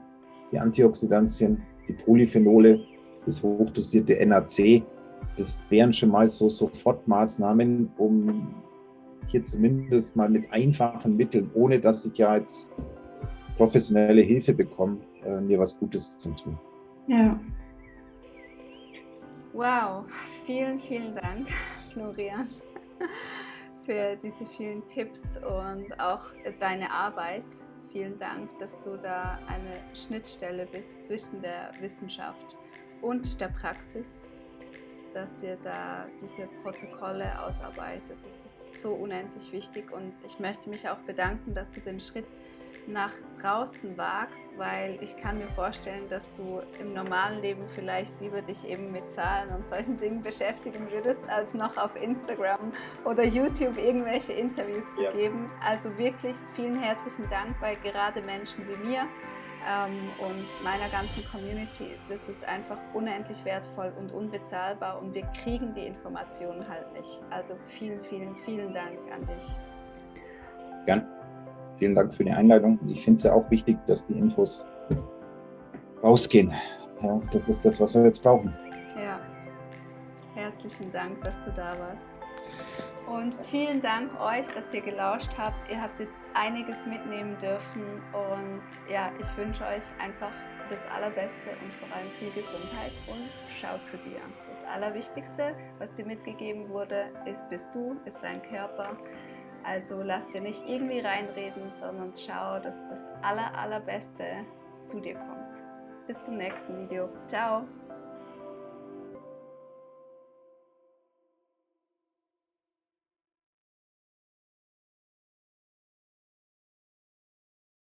[SPEAKER 1] die Antioxidantien, die Polyphenole, das hochdosierte NAC, das wären schon mal so Sofortmaßnahmen, um hier zumindest mal mit einfachen Mitteln, ohne dass ich ja jetzt professionelle Hilfe bekomme, mir was Gutes zu tun.
[SPEAKER 2] Ja. Wow, vielen, vielen Dank, Florian, für diese vielen Tipps und auch deine Arbeit. Vielen Dank, dass du da eine Schnittstelle bist zwischen der Wissenschaft und der Praxis, dass ihr da diese Protokolle ausarbeitet. Das ist so unendlich wichtig und ich möchte mich auch bedanken, dass du den Schritt nach draußen wagst, weil ich kann mir vorstellen, dass du im normalen Leben vielleicht lieber dich eben mit Zahlen und solchen Dingen beschäftigen würdest, als noch auf Instagram oder YouTube irgendwelche Interviews zu geben. Also wirklich vielen herzlichen Dank, weil gerade Menschen wie mir und meiner ganzen Community, das ist einfach unendlich wertvoll und unbezahlbar und wir kriegen die Informationen halt nicht. Also vielen, vielen, vielen Dank an dich.
[SPEAKER 1] Gern. Vielen Dank für die Einladung. Ich finde es ja auch wichtig, dass die Infos rausgehen. Ja, das ist das, was wir jetzt brauchen.
[SPEAKER 2] Ja, herzlichen Dank, dass du da warst. Und vielen Dank euch, dass ihr gelauscht habt. Ihr habt jetzt einiges mitnehmen dürfen und ja, ich wünsche euch einfach das Allerbeste und vor allem viel Gesundheit und schaut zu dir. Das Allerwichtigste, was dir mitgegeben wurde, bist du, ist dein Körper. Also lass dir nicht irgendwie reinreden, sondern schau, dass das Allerbeste zu dir kommt. Bis zum nächsten Video. Ciao!